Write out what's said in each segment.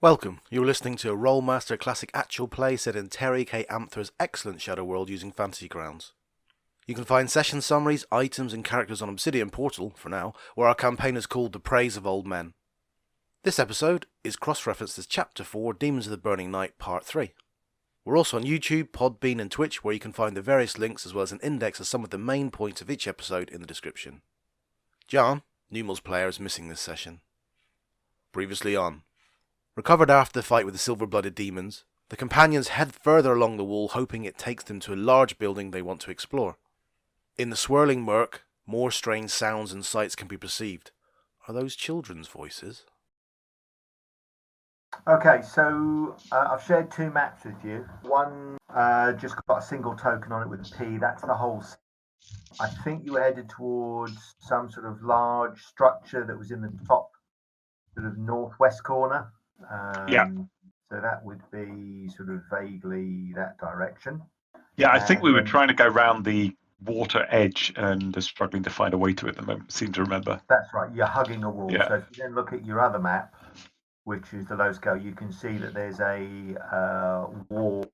Welcome. You're listening to a Rolemaster Classic Actual play set in Terry K Amthor's excellent Shadow World using Fantasy Grounds. You can find session summaries, items, and characters on Obsidian Portal, for now, where our campaign is called The Praise of Old Men. This episode is cross-referenced as Chapter 4, Demons of the Burning Night, Part 3. We're also on YouTube, Podbean, and Twitch, where you can find the various links as well as an index of some of the main points of each episode in the description. John, Numal's player, is missing this session. Previously on. Recovered after the fight with the silver-blooded demons, the companions head further along the wall, hoping it takes them to a large building they want to explore. In the swirling murk, more strange sounds and sights can be perceived. Are those children's voices? Okay, so I've shared two maps with you. One just got a single token on it with a P. That's the whole. I think you were headed towards some sort of large structure that was in the top sort of northwest corner. Yeah. So that would be sort of vaguely that direction. Yeah, I think we were trying to go round the water edge and are struggling to find a way to it at the moment, seem to remember. That's right, you're hugging a wall. Yeah. So if you then look at your other map, which is the low scale, you can see that there's a wall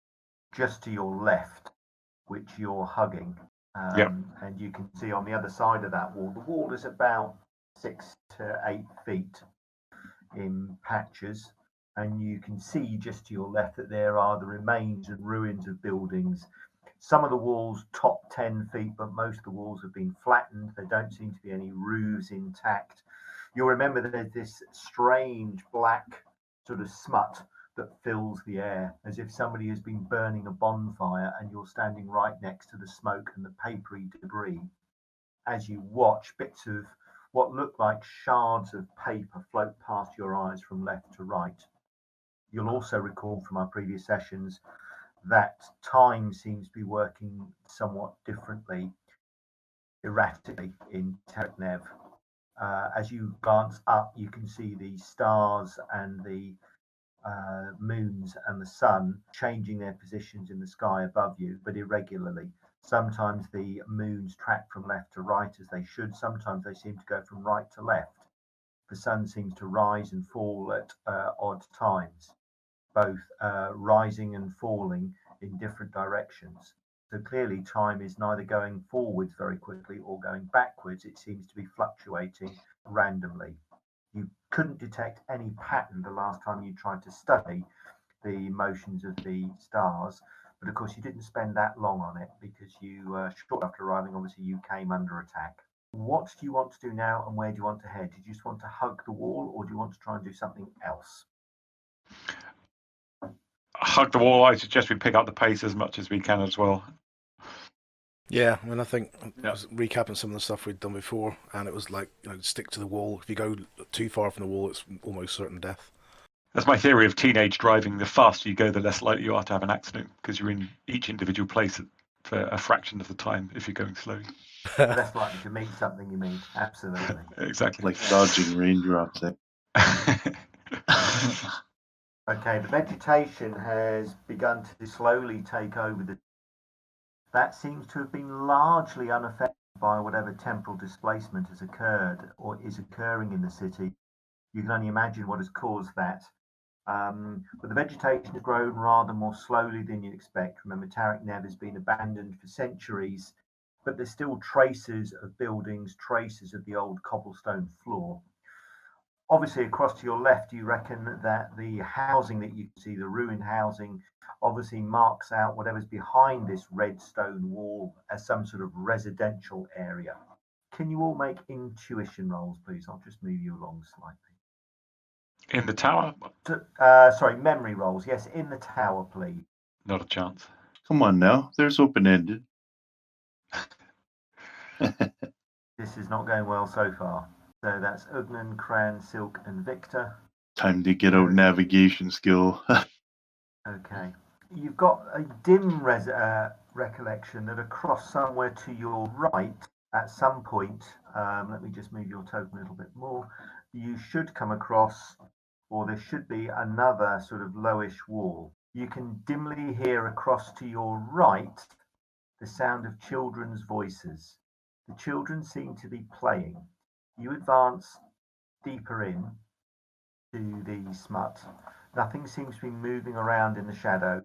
just to your left, which you're hugging. And you can see on the other side of that wall, the wall is about 6 to 8 feet in patches. And you can see just to your left that there are the remains and ruins of buildings. Some of the walls top 10 feet, but most of the walls have been flattened. There don't seem to be any roofs intact. You'll remember that there's this strange black sort of smut that fills the air, as if somebody has been burning a bonfire and you're standing right next to the smoke and the papery debris. As you watch, bits of what look like shards of paper float past your eyes from left to right. You'll also recall from our previous sessions that time seems to be working somewhat differently, erratically in Terry K Amthor. As you glance up, you can see the stars and the moons and the sun changing their positions in the sky above you, but irregularly. Sometimes the moons track from left to right as they should. Sometimes they seem to go from right to left. The sun seems to rise and fall at odd times, both rising and falling in different directions. So clearly time is neither going forwards very quickly or going backwards. It seems to be fluctuating randomly. You couldn't detect any pattern the last time you tried to study the motions of the stars, but of course you didn't spend that long on it because you, shortly after arriving, obviously you came under attack. What do you want to do now and where do you want to head? Did you just want to hug the wall or do you want to try and do something else? Hug the wall. I suggest we pick up the pace as much as we can as well. Yeah, I mean, I think I was recapping some of the stuff we'd done before, and it was like, stick to the wall. If you go too far from the wall, it's almost certain death. That's my theory of teenage driving. The faster you go, the less likely you are to have an accident, because you're in each individual place for a fraction of the time if you're going slowly. Less likely to meet something, you mean? Absolutely. Exactly. Like dodging raindrops. Okay, the vegetation has begun to slowly take over the. That seems to have been largely unaffected by whatever temporal displacement has occurred or is occurring in the city. You can only imagine what has caused that. But the vegetation has grown rather more slowly than you'd expect. Remember, Terry K Amthor has been abandoned for centuries, but there's still traces of buildings, traces of the old cobblestone floor. Obviously, across to your left, you reckon that the housing that you see, the ruined housing, obviously marks out whatever's behind this red stone wall as some sort of residential area. Can you all make intuition rolls, please? I'll just move you along slightly. In the tower? Sorry, memory rolls. Yes, in the tower, please. Not a chance. Come on now, there's open-ended. This is not going well so far. So that's Ugnan, Cran, Silk, and Victor. Time to get out navigation skill. Okay. You've got a dim recollection that across somewhere to your right, at some point, let me just move your token a little bit more, you should come across, or there should be another sort of lowish wall. You can dimly hear across to your right the sound of children's voices. The children seem to be playing. You advance deeper in to the smut. Nothing seems to be moving around in the shadow.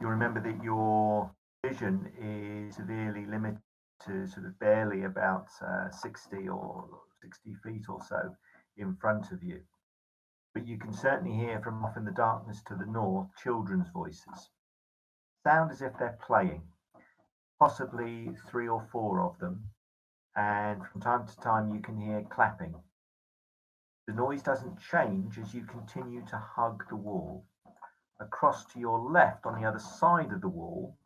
You remember that your vision is severely limited to sort of barely about 60 or 60 feet or so in front of you. But you can certainly hear from off in the darkness to the north children's voices. Sound as if they're playing, possibly 3 or 4 of them, and from time to time you can hear clapping. The noise doesn't change as you continue to hug the wall. Across to your left, on the other side of the wall,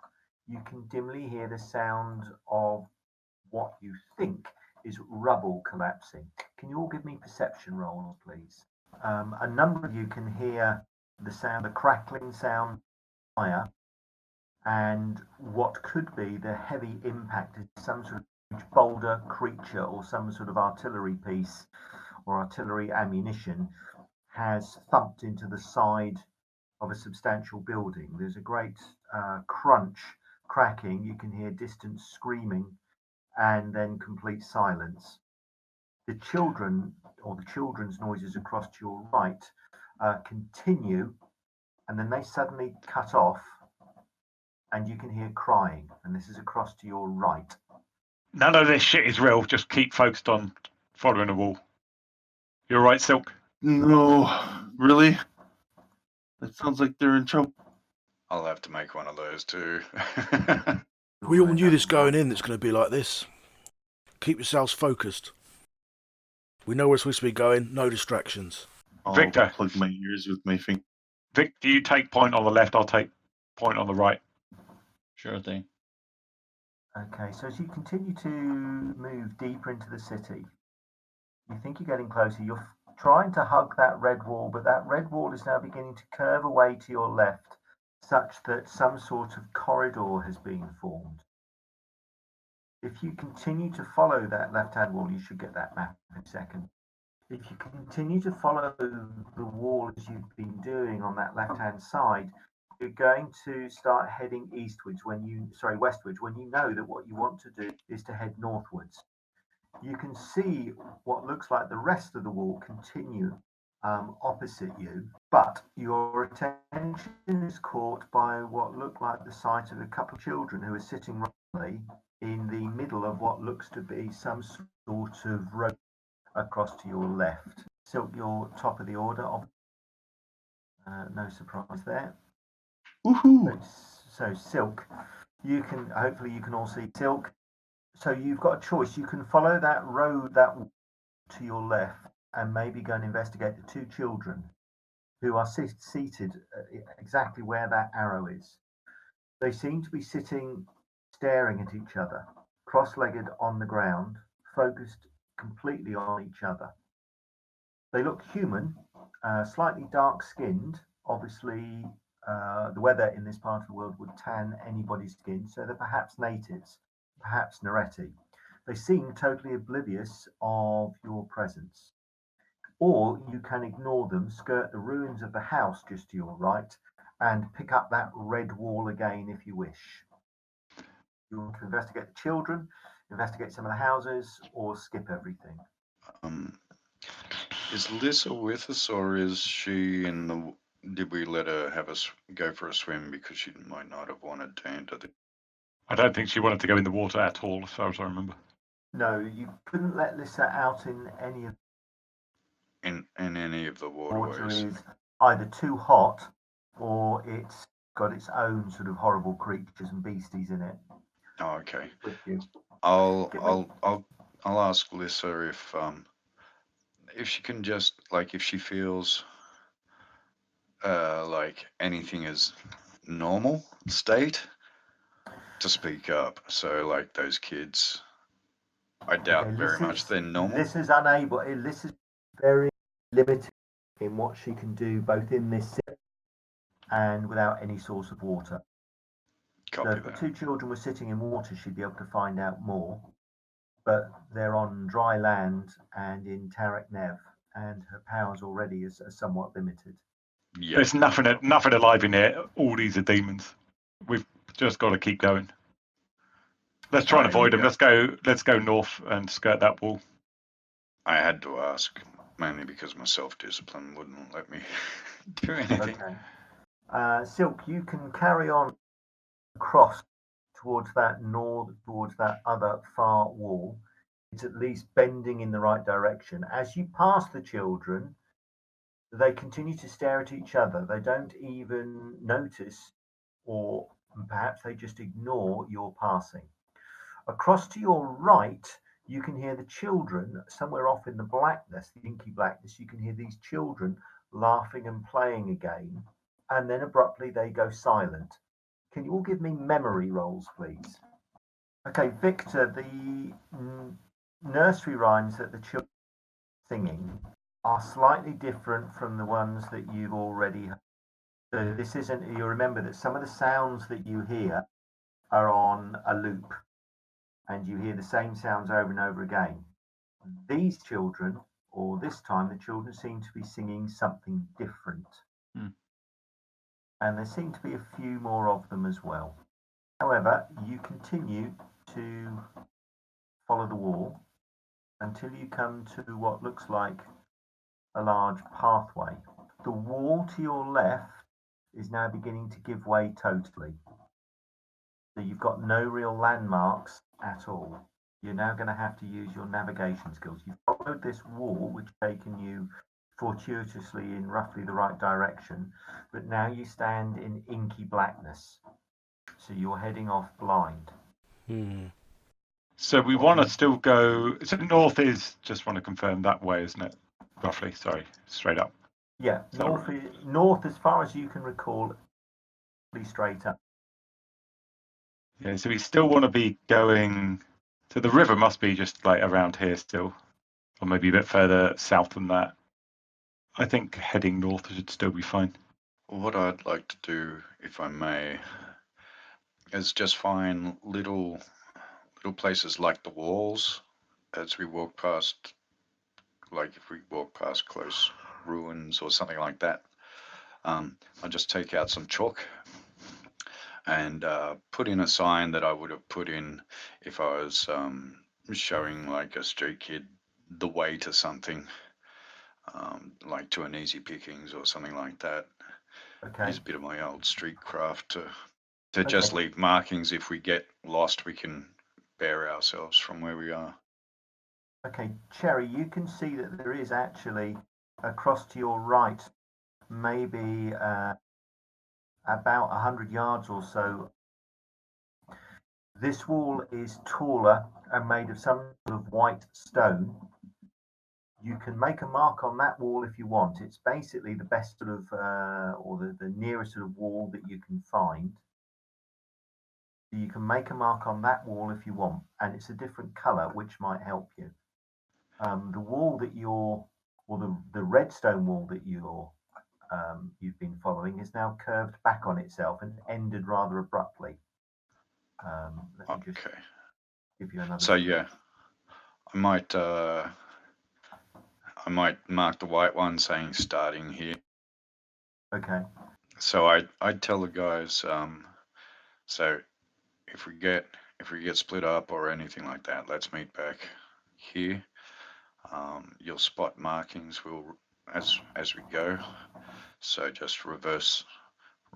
you can dimly hear the sound of what you think is rubble collapsing. Can you all give me perception rolls, please? A number of you can hear the sound, the crackling sound of fire, and what could be the heavy impact of some sort of boulder, creature, or some sort of artillery piece or artillery ammunition has thumped into the side of a substantial building. There's a great crunch, cracking. You can hear distant screaming, and then complete silence. The children, or the children's noises across to your right, continue, and then they suddenly cut off, and you can hear crying, and this is across to your right. None of this shit is real. Just keep focused on following the wall. You're right, Silk? No, really? That sounds like they're in trouble. I'll have to make one of those too. We all knew this going in, it's going to be like this. Keep yourselves focused. We know we're supposed to be going, no distractions. I'll Victor. plug my ears with my finger. Vic, do you take point on the left? I'll take point on the right. Sure thing. Okay, so as you continue to move deeper into the city, you think you're getting closer. You're trying to hug that red wall, but that red wall is now beginning to curve away to your left, such that some sort of corridor has been formed. If you continue to follow that left-hand wall, you should get that map in a second. If you continue to follow the wall as you've been doing on that left-hand side, you're going to start heading westwards when you know that what you want to do is to head northwards. You can see what looks like the rest of the wall continue opposite you, but your attention is caught by what look like the sight of a couple of children who are sitting roughly in the middle of what looks to be some sort of road across to your left. Silk, you're top of the order. No surprise there. Woohoo! So Silk, hopefully you can all see Silk. So you've got a choice. You can follow that road to your left and maybe go and investigate the 2 children who are seated exactly where that arrow is. They seem to be sitting, staring at each other, cross-legged on the ground, focused completely on each other. They look human, slightly dark-skinned. Obviously, the weather in this part of the world would tan anybody's skin, so they're perhaps natives, perhaps Nereti. They seem totally oblivious of your presence. Or you can ignore them, skirt the ruins of the house just to your right, and pick up that red wall again if you wish. You want to investigate the children, investigate some of the houses, or skip everything. Is Lissa with us, or is she in the? Did we let her have us go for a swim because she might not have wanted to enter the? I don't think she wanted to go in the water at all, as far as I remember. No, you couldn't let Lissa out in any of In any of the the water. waterways. Is either too hot, or it's got its own sort of horrible creatures and beasties in it. Oh, okay. With you. I'll ask Lissa if she can just if she feels like anything is normal state to speak up. So like those kids, I doubt very much they're normal. Lissa's unable. Lissa's very limited in what she can do, both in this city and without any source of water. So Copy if the that. 2 children were sitting in water, she'd be able to find out more. But they're on dry land and in Tarek Nev, and her powers already are somewhat limited. Yeah. There's nothing alive in here. All these are demons. We've just got to keep going. Let's try and avoid them. Let's go north and skirt that wall. I had to ask. mainly because my self-discipline wouldn't let me do anything. Okay. Silk, you can carry on across towards that other far wall. It's at least bending in the right direction. As you pass the children, they continue to stare at each other. They don't even notice, or perhaps they just ignore your passing. Across to your right, you can hear the children somewhere off in the blackness, the inky blackness. You can hear these children laughing and playing again, and then abruptly they go silent. Can you all give me memory rolls, please? Okay, Victor, the nursery rhymes that the children are singing are slightly different from the ones that you've already heard. So this isn't, you remember that some of the sounds that you hear are on a loop, and you hear the same sounds over and over again. These children, or this time, the children seem to be singing something different. And there seem to be a few more of them as well. However, you continue to follow the wall until you come to what looks like a large pathway. The wall to your left is now beginning to give way totally. So you've got no real landmarks at all. You're now going to have to use your navigation skills. You've followed this wall, which has taken you fortuitously in roughly the right direction, but now you stand in inky blackness. So you're heading off blind. So we want to still go. So north is, just want to confirm, that way, isn't it? Roughly, sorry, straight up. Yeah, north as far as you can recall, straight up. Yeah, so we still want to be going. So the river must be just like around here still, or maybe a bit further south than that. I think heading north should still be fine. What I'd like to do, if I may, is just find little places like the walls as we walk past, like if we walk past close ruins or something like that. I'll just take out some chalk and put in a sign that I would have put in if I was showing like a street kid the way to something, like to an easy pickings or something like that. Okay. Use a bit of my old street craft to just leave markings. If we get lost, we can bear ourselves from where we are. Okay, Cherry, you can see that there is actually across to your right, maybe about 100 yards or so. This wall is taller and made of some sort of white stone. You can make a mark on that wall if you want. It's basically the best sort of, or the nearest sort of wall that you can find. You can make a mark on that wall if you want, and it's a different color, which might help you. The wall that you're, or the redstone wall that you've been following is now curved back on itself and ended rather abruptly. Let me just give you another. So yeah, I might mark the white one saying starting here. Okay. So I'd tell the guys, so if we get split up or anything like that, let's meet back here. You'll spot markings as we go. So just reverse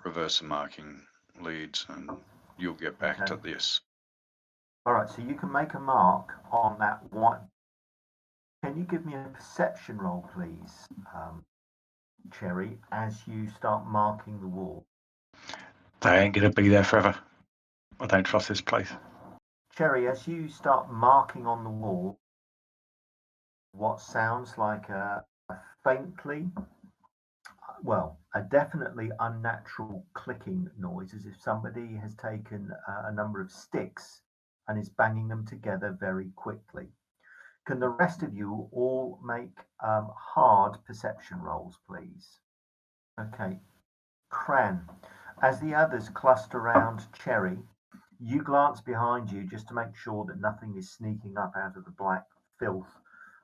the marking leads and you'll get back to this. All right, so you can make a mark on that white. Can you give me a perception roll, please, Cherry, as you start marking the wall? They ain't going to be there forever. I don't trust this place. Cherry, as you start marking on the wall, what sounds like a definitely unnatural clicking noise, as if somebody has taken a number of sticks and is banging them together very quickly. Can the rest of you all make hard perception rolls, please? Okay. Cran, as the others cluster around Cherry, you glance behind you just to make sure that nothing is sneaking up out of the black filth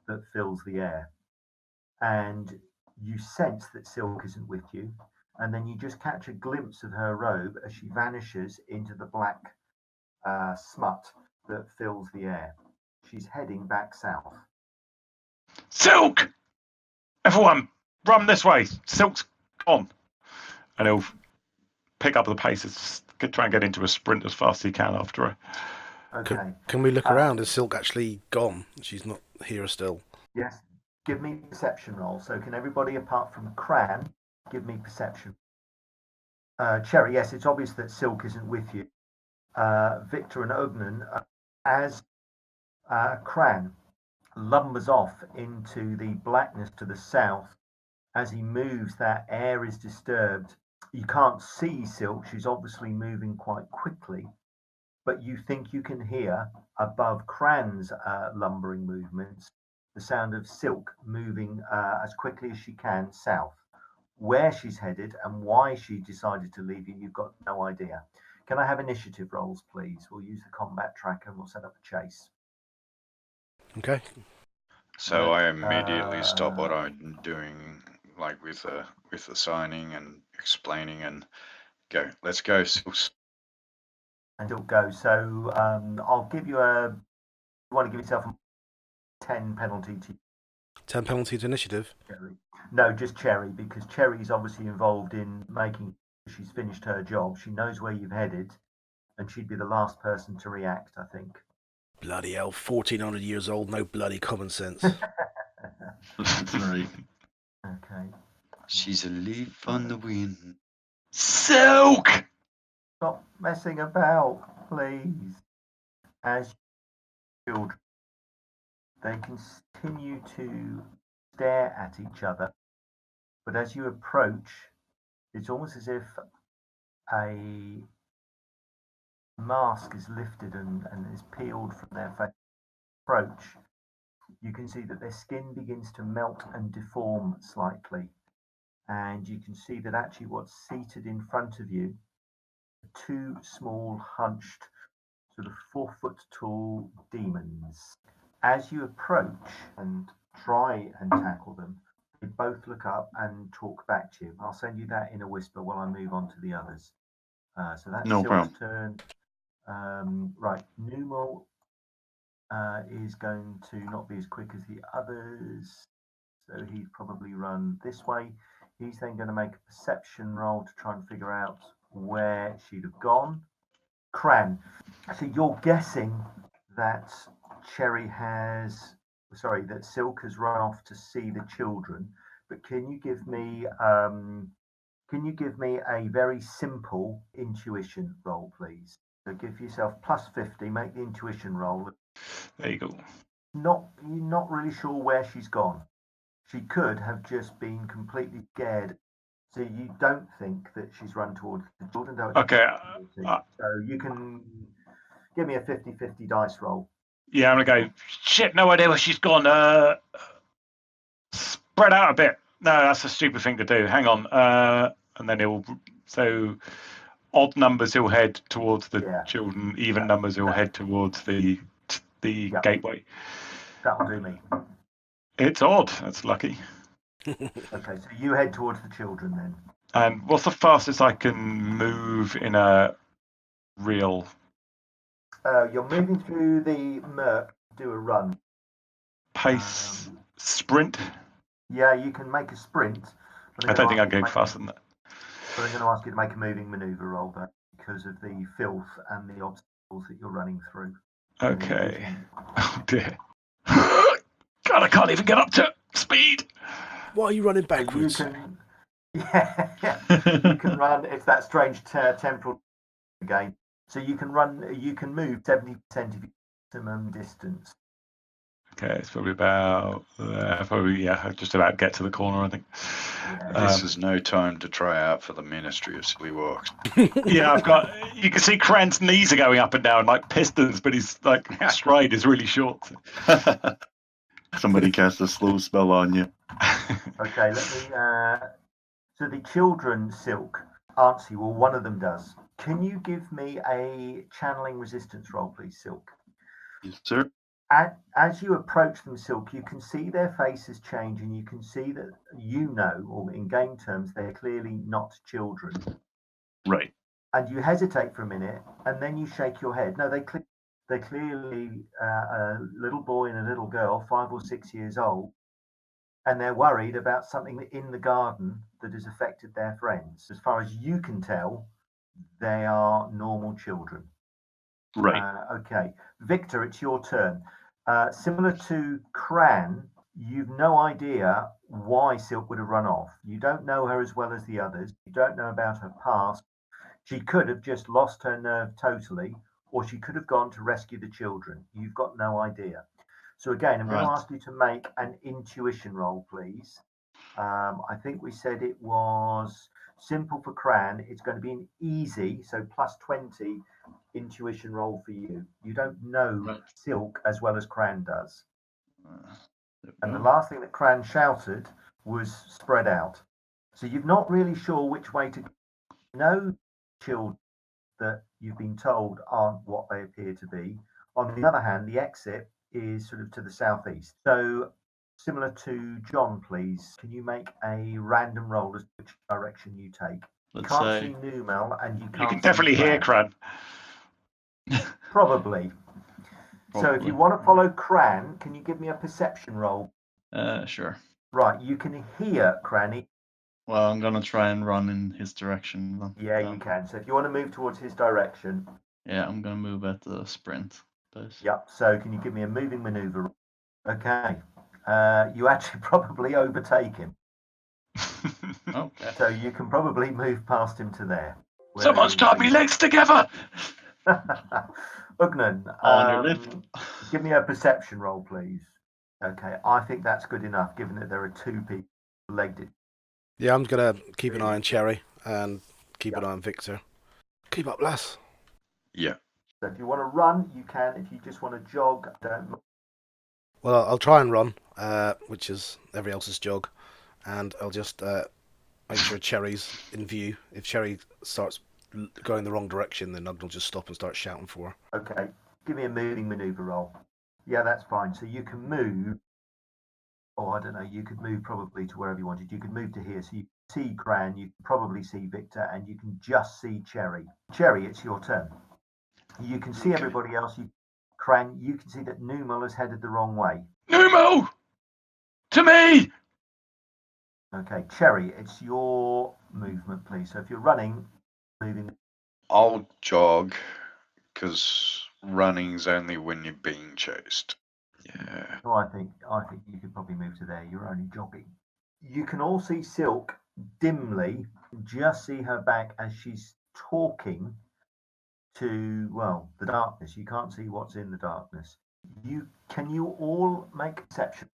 that fills the air. And you sense that Silk isn't with you, and then you just catch a glimpse of her robe as she vanishes into the black smut that fills the air. She's heading back south. Silk! Everyone, run this way. Silk's gone. And he'll pick up the pace, try and get into a sprint as fast as he can after her. Okay. Can we look around? Is Silk actually gone? She's not here still. Yes. Give me a perception roll. So can everybody apart from Cran give me perception? Cherry, yes, it's obvious that Silk isn't with you. Victor and Ugnan, as Cran lumbers off into the blackness to the south, as he moves, that air is disturbed. You can't see Silk. She's obviously moving quite quickly, but you think you can hear above Cran's lumbering movements the sound of Silk moving as quickly as she can south. Where she's headed and why she decided to leave you, you've got no idea. Can I have initiative rolls, please? We'll use the combat tracker and we'll set up a chase. Okay. So I immediately stop what I'm doing, like with the signing and explaining, and go. Let's go. And it'll go. So I'll give you a. You want to give yourself a 10 penalty to 10 penalty to initiative. Cherry? No, just Cherry, because Cherry's obviously involved in making. She's finished her job. She knows where you've headed, and she'd be the last person to react, I think. Bloody hell, 1400 years old, no bloody common sense. Right. Okay. She's a leaf on the wind. Silk! Stop messing about, please. As children, they continue to stare at each other, but as you approach, it's almost as if a mask is lifted and is peeled from their face. Approach, you can see that their skin begins to melt and deform slightly, and you can see that actually what's seated in front of you are two small, hunched, sort of 4 foot tall demons. As you approach and try and tackle them, they both look up and talk back to you. I'll send you that in a whisper while I move on to the others. So that's No Silk's problem. turn. Right, Numal is going to not be as quick as the others, so he'd probably run this way. He's then going to make a perception roll to try and figure out where she'd have gone. Cran, so you're guessing that that Silk has run off to see the children, but can you give me a very simple intuition roll, please? So give yourself plus 50, make the intuition roll. There you go. You're not really sure where she's gone. She could have just been completely scared. So you don't think that she's run towards the children. Okay. So you can give me a 50-50 dice roll. Yeah, I'm going to go, shit, no idea where she's gone. Spread out a bit. No, that's a stupid thing to do. Hang on. And then so odd numbers he'll head towards the children, even numbers he'll head towards the gateway. That'll do me. It's odd. That's lucky. Okay, so you head towards the children then. And what's the fastest I can move in a real? You're moving through the murk. Do a run. Pace sprint. Yeah, you can make a sprint. I don't think I go faster than that. But I'm going to ask you to make a moving maneuver roll though, because of the filth and the obstacles that you're running through. Okay. Oh dear. God, I can't even get up to speed. Why are you running backwards? You can run. It's that strange temporal game. So you can run. You can move 70% of your maximum distance. Okay, it's probably about just about get to the corner, I think. This is no time to try out for the Ministry of Silly Walks. Yeah, you can see Cran's knees are going up and down like pistons, but his stride is really short. Somebody cast a slow spell on you. Okay, let me. So the children, Silk, answer you. Well, one of them does. Can you give me a channeling resistance roll, please, Silk? Yes, sir. As you approach them, Silk, you can see their faces change, and you can see that or in game terms, they're clearly not children. Right. And you hesitate for a minute, and then you shake your head. No, they're clearly a little boy and a little girl, 5 or 6 years old. and they're worried about something in the garden that has affected their friends. As far as you can tell, they are normal children. Right. Okay, Victor, it's your turn. Similar to Cran, you've no idea why Silk would have run off. You don't know her as well as the others. You don't know about her past. She could have just lost her nerve totally, or she could have gone to rescue the children. You've got no idea. So again, I'm going to Right. ask you to make an intuition roll, please. I think we said it was simple for Cran. It's going to be an easy, so plus 20 intuition roll for you. You don't know Right. Silk as well as Cran does. There we And the go. last thing that Cran shouted was spread out. So you're not really sure which way to know children that you've been told aren't what they appear to be. On the other hand, the exit is sort of to the southeast. So similar to John, please, can you make a random roll as to which direction you take? You Let's can't say see Numal and you can't You can see definitely hear Cran. Cran. Probably. So if you Probably. want to follow Cran, can you give me a perception roll? Sure. Right, you can hear Cran. Well, I'm gonna try and run in his direction then. Yeah, you can. So if you want to move towards his direction, Yeah, I'm gonna move at the sprint pace. yep. So can you give me a moving maneuver? Okay. You actually probably overtake him. Okay. So you can probably move past him to there. Someone's tied me legs together. Ugnan, On your lift. give me a perception roll, please. Okay, I think that's good enough, given that there are two people legged it. Yeah, I'm going to keep an eye on Cherry and keep an eye on Victor. Keep up, lass. Yeah. So if you want to run, you can. If you just want to jog, don't. Well, I'll try and run, which is every else's jog, and I'll just make sure Cherry's in view. If Cherry starts going the wrong direction, then Ugnan will just stop and start shouting for her. Okay, give me a moving maneuver roll. Yeah, that's fine. So you can move. Oh, I don't know. You could move probably to wherever you wanted. You could move to here. So you can see Cran, you can probably see Victor, and you can just see Cherry. Cherry, it's your turn. You can see everybody else. Cran, you can see that Numal has headed the wrong way. Numal! To me! Okay, Cherry, it's your movement, please. So if you're running, moving. I'll jog, because running's only when you're being chased. Yeah. Oh, I think you could probably move to there. You're only jogging. You can all see Silk dimly. Just see her back as she's talking to, well, the darkness. You can't see what's in the darkness. Can you all make perception?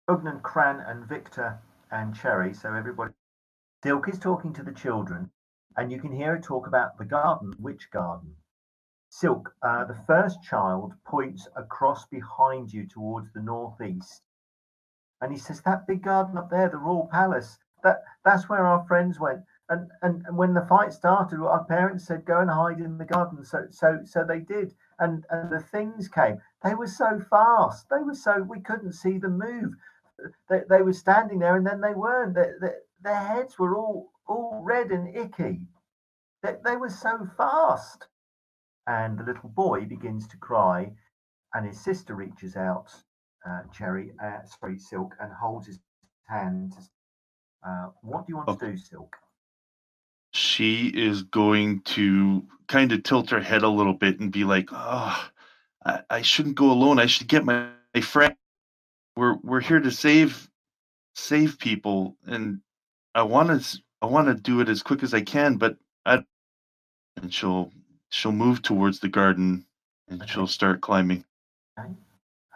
Ugnan, Cran, and Victor and Cherry. So everybody. Silk is talking to the children, and you can hear her talk about the garden. Which garden? Silk, the first child points across behind you towards the northeast, and he says, "That big garden up there, the royal palace. That's where our friends went. And when the fight started, our parents said, go and hide in the garden. So they did. And the things came. They were so fast. We couldn't see them move. They were standing there, and then they weren't. Their heads were all red and icky. They were so fast." And the little boy begins to cry, and his sister reaches out, Silk, and holds his hand. What do you want to do, Silk? She is going to kind of tilt her head a little bit and be like, "Oh, I shouldn't go alone. I should get my friend. We're here to save people, and I want to do it as quick as I can, but and she'll move towards the garden, and Okay. she'll start climbing. Okay.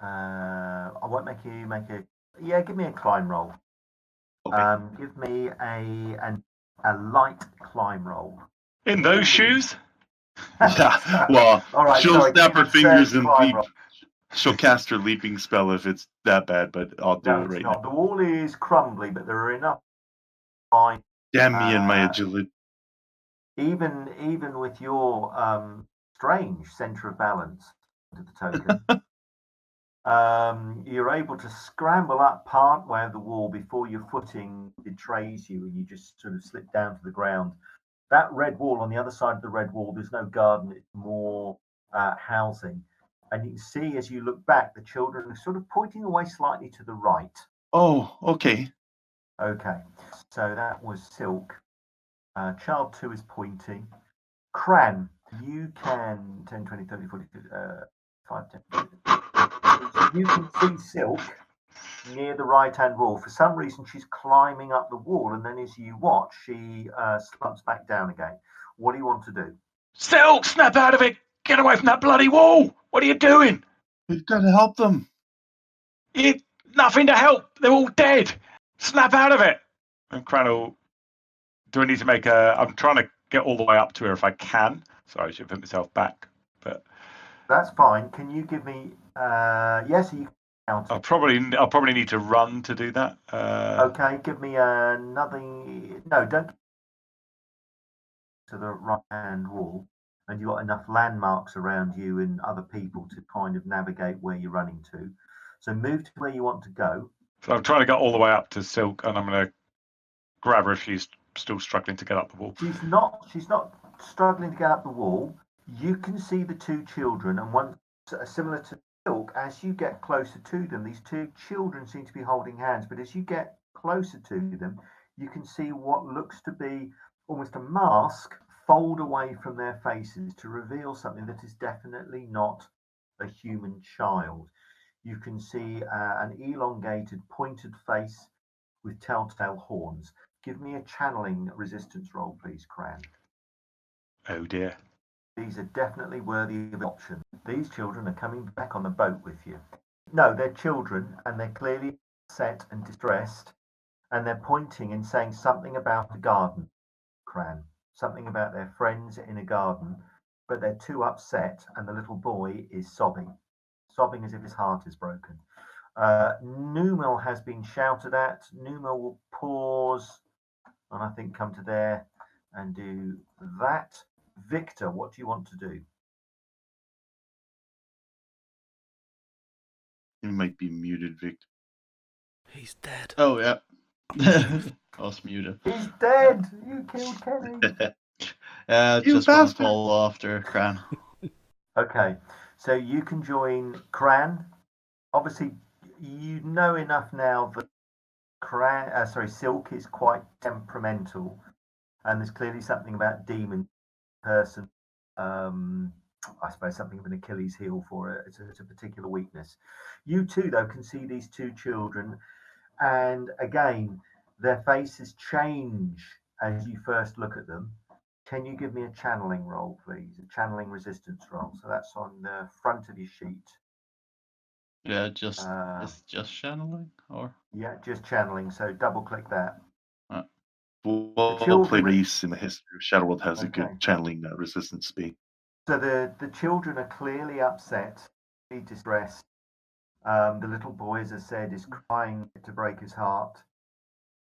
I won't make you make a. Yeah, give me a climb roll. Okay. Give me a light climb roll. In those shoes? Yeah. Well, All right, she'll sorry, snap give me her a fingers surge and climb leap. roll. She'll cast her leaping spell if it's that bad, but I'll do No, it it's right not. The wall is crumbly, but there are enough. now. Damn me and my Uh, agility. Even with your strange center of balance to the token, you're able to scramble up part way of the wall before your footing betrays you, and you just sort of slip down to the ground. That red wall, on the other side of the red wall, there's no garden, it's more housing. And you can see as you look back, the children are sort of pointing away slightly to the right. Oh, okay. Okay, so that was Silk. Child 2 is pointing. Cran, you can 10, 20, 30, 40, 5, 10, 50. You can see Silk near the right-hand wall. For some reason, she's climbing up the wall, and then as you watch, she slumps back down again. What do you want to do? Silk, snap out of it! Get away from that bloody wall! What are you doing? We've got to help them. Nothing to help. They're all dead. Snap out of it. And Cranel, do I need to make a? I'm trying to get all the way up to her if I can. Sorry, I should put myself back. But that's fine. Can you give me? Yes, you can count. I'll probably need to run to do that. Okay, give me another. No, don't. To the right-hand wall, and you've got enough landmarks around you and other people to kind of navigate where you're running to. So move to where you want to go. So I'm trying to get all the way up to Silk, and I'm going to grab her if she's still struggling to get up the wall. She's not struggling to get up the wall. You can see the two children, and one similar to Silk. As you get closer to them, these two children seem to be holding hands, but as you get closer to them, you can see what looks to be almost a mask fold away from their faces to reveal something that is definitely not a human child. You can see an elongated, pointed face with telltale horns. Give me a channeling resistance roll, please, Cran. Oh dear. These are definitely worthy of adoption. These children are coming back on the boat with you. No, they're children, and they're clearly upset and distressed, and they're pointing and saying something about a garden, Cran. Something about their friends in a garden, but they're too upset, and the little boy is sobbing as if his heart is broken. Numal has been shouted at. Numal will pause and I think come to there and do that. Victor, what do you want to do? You might be muted, Victor. He's dead. Oh, yeah. I was muted. He's dead! You killed Kenny! Yeah, You just want to bastard. follow after Cran. Okay, so you can join Cran. Obviously, you know enough now that Silk is quite temperamental, and there's clearly something about demon person. I suppose something of an Achilles heel for it. It's a particular weakness. You too, though, can see these two children, and again, their faces change as you first look at them. Can you give me a channeling roll, please? A channeling resistance roll. So that's on the front of your sheet. Yeah, it's just channeling, or? Yeah, just channeling. So double click that. Well played race in the history of Shadowworld has a good channeling resistance speed. So the children are clearly upset, distressed. The little boy, as I said, is crying to break his heart.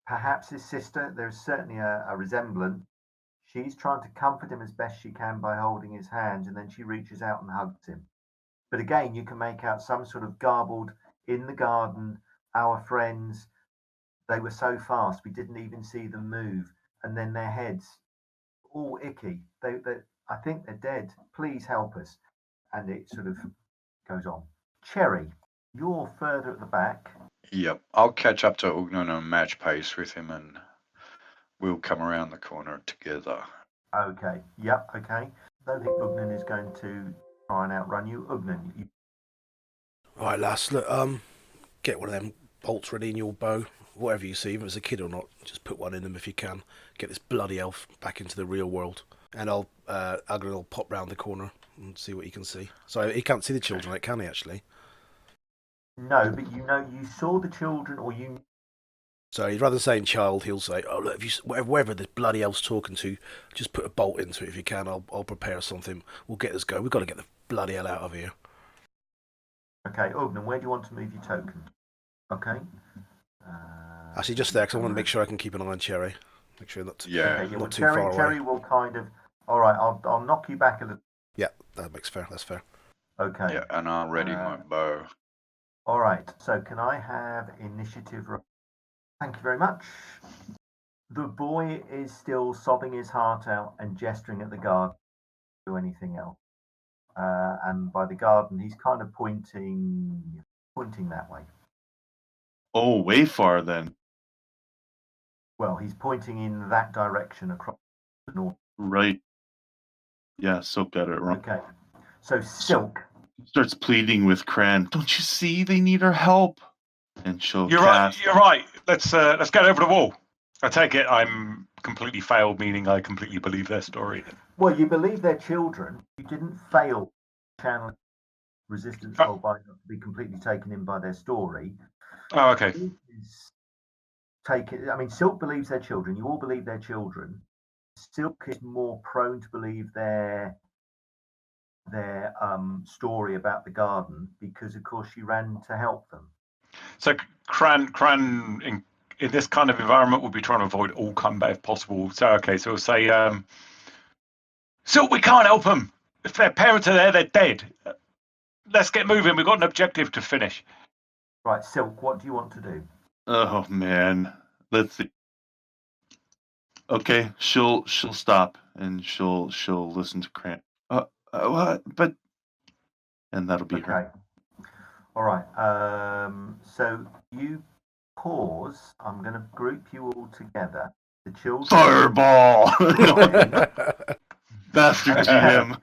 Perhaps his sister, there's certainly a resemblance. She's trying to comfort him as best she can by holding his hand, and then she reaches out and hugs him. But again, you can make out some sort of garbled, in the garden, our friends, they were so fast we didn't even see them move, and then their heads all icky. I think they're dead. Please help us. And it sort of goes on. Cherry, you're further at the back. Yep, I'll catch up to Ugnan and match pace with him, and we'll come around the corner together. Okay. Yep. Okay. I don't think Ugnan is going to try and outrun you. Ugnan, you... Right, lass. Look, get one of them bolts ready in your bow. Whatever you see, if it's a kid or not, just put one in them if you can. Get this bloody elf back into the real world. And Ugnan will pop round the corner and see what he can see. So he can't see the children, can he, actually? No, but you saw the children, or you... So rather than saying child, he'll say, "Oh look, if you wherever this bloody elf's talking to, just put a bolt into it if you can. I'll prepare something. We'll get this going. We've got to get the bloody hell out of here." Okay, Ugnan, where do you want to move your token? Okay. Actually, just there, because I want to make sure I can keep an eye on Cherry. Make sure not too Cherry, far away. Cherry will kind of... All right, I'll knock you back a little. Yeah, that makes fair. That's fair. Okay. Yeah, and I'll ready my bow. All right, so can I have initiative? Thank you very much. The boy is still sobbing his heart out and gesturing at the garden. Do anything else? And by the garden, he's kind of pointing that way. Oh, way far then. Well, he's pointing in that direction across the north. Right. Yeah, Silk got it wrong. Okay. So Silk. Starts pleading with Cran. Don't you see? They need our help. And she'll You're cast. right. You're right. Let's get over the wall. I take it I'm completely failed, meaning I completely believe their story. Well, you believe they're children. You didn't fail channel resistance roll by not to be completely taken in by their story. Oh, okay. I mean, Silk believes they're children. You all believe they're children. Silk is more prone to believe their story about the garden because, of course, she ran to help them. So Cran in this kind of environment would be trying to avoid all combat if possible. So okay, so we'll say, Silk, we can't help them. If their parents are there, they're dead. Let's get moving. We've got an objective to finish. Right, Silk, what do you want to do? Oh man, let's see. Okay, she'll stop and she'll listen to Cran. What? But and that'll be her. All right. So you pause. I'm going to group you all together. The children. Fireball! Bastard GM.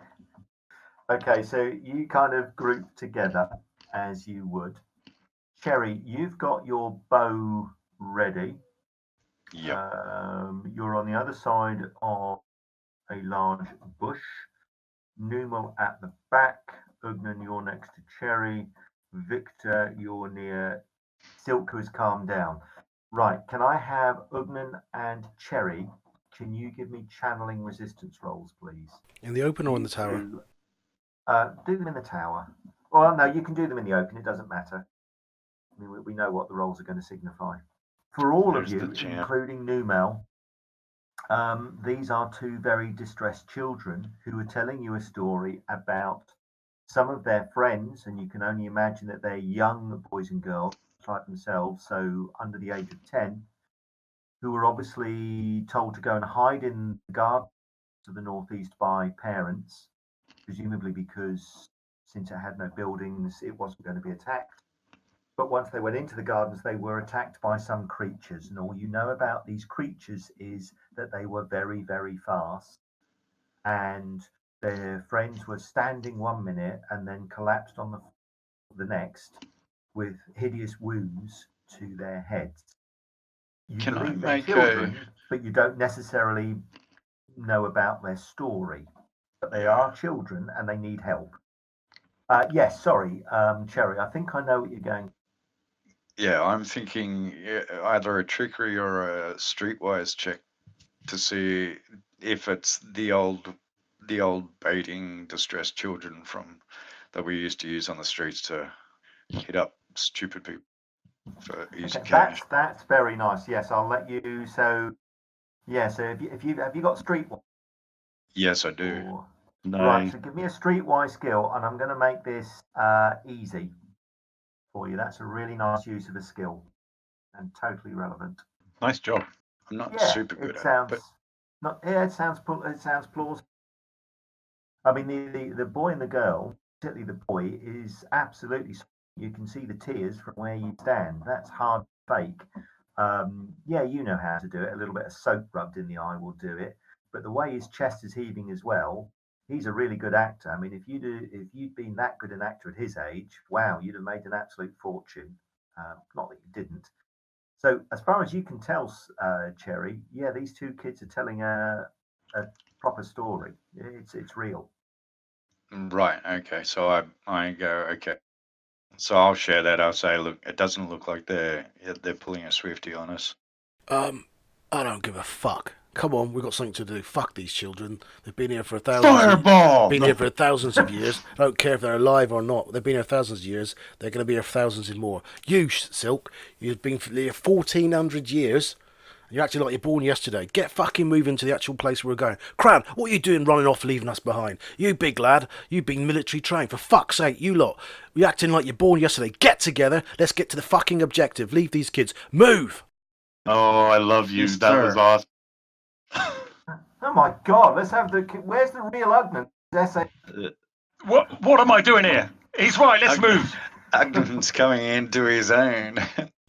Okay, so you kind of group together as you would. Cherry, you've got your bow ready. Yeah. You're on the other side of a large bush. Numal at the back. Ugnan, you're next to Cherry. Victor, you're near Silk, who's calmed down. Right, can I have Ugnan and Cherry? Can you give me channeling resistance rolls, please? In the open or in the tower? Do them in the tower. Well, no, you can do them in the open. It doesn't matter. I mean, we know what the rolls are going to signify. For all of you, including Numal, these are two very distressed children who are telling you a story about some of their friends, and you can only imagine that they're young boys and girls like themselves, so under the age of 10, who were obviously told to go and hide in the garden to the northeast by parents, presumably because since it had no buildings, it wasn't going to be attacked. But once they went into the gardens, they were attacked by some creatures. And all you know about these creatures is that they were very, very fast. And their friends were standing 1 minute and then collapsed on the next with hideous wounds to their heads. You believe they're children, but you don't necessarily know about their story. But they are children and they need help. Yes, sorry, Cherry, I think I know what you're going. Yeah, I'm thinking either a trickery or a streetwise check to see if it's the old baiting distressed children from that we used to use on the streets to hit up stupid people for easy cash. That's very nice. Yes, I'll let you. So yeah, so have you got streetwise? Yes, I do. Right, so give me a streetwise skill, and I'm going to make this easy for you. That's a really nice use of a skill and totally relevant. Nice job. I'm not super good at it, but it sounds plausible. I mean, the boy and the girl, particularly the boy, is absolutely. You can see the tears from where you stand. That's hard to fake. Yeah, you know how to do it. A little bit of soap rubbed in the eye will do it. But the way his chest is heaving as well, he's a really good actor. I mean, if you'd been that good an actor at his age, wow, you'd have made an absolute fortune. Not that you didn't. So, as far as you can tell, Cherry, yeah, these two kids are telling a proper story. It's real. right. Okay, so I go okay. So I'll share that. I'll say, look, it doesn't look like they're pulling a Swifty on us. I don't give a fuck. Come on, we've got something to do. Fuck these children. They've been here for Fireball! Been here for thousands of years. I don't care if they're alive or not. They've been here thousands of years. They're going to be here thousands and more. You, Silk, you've been here 1,400 years. You're acting like you're born yesterday. Get fucking moving to the actual place where we're going. Cran, what are you doing running off, leaving us behind? You big lad, you've been military trained. For fuck's sake, you lot. You're acting like you're born yesterday. Get together. Let's get to the fucking objective. Leave these kids. Move! Oh, I love you. Yes, that sir. was awesome. Oh my God! Let's have where's the real Ugnan? What am I doing here? He's right. Let's move. Ugden's coming into his own.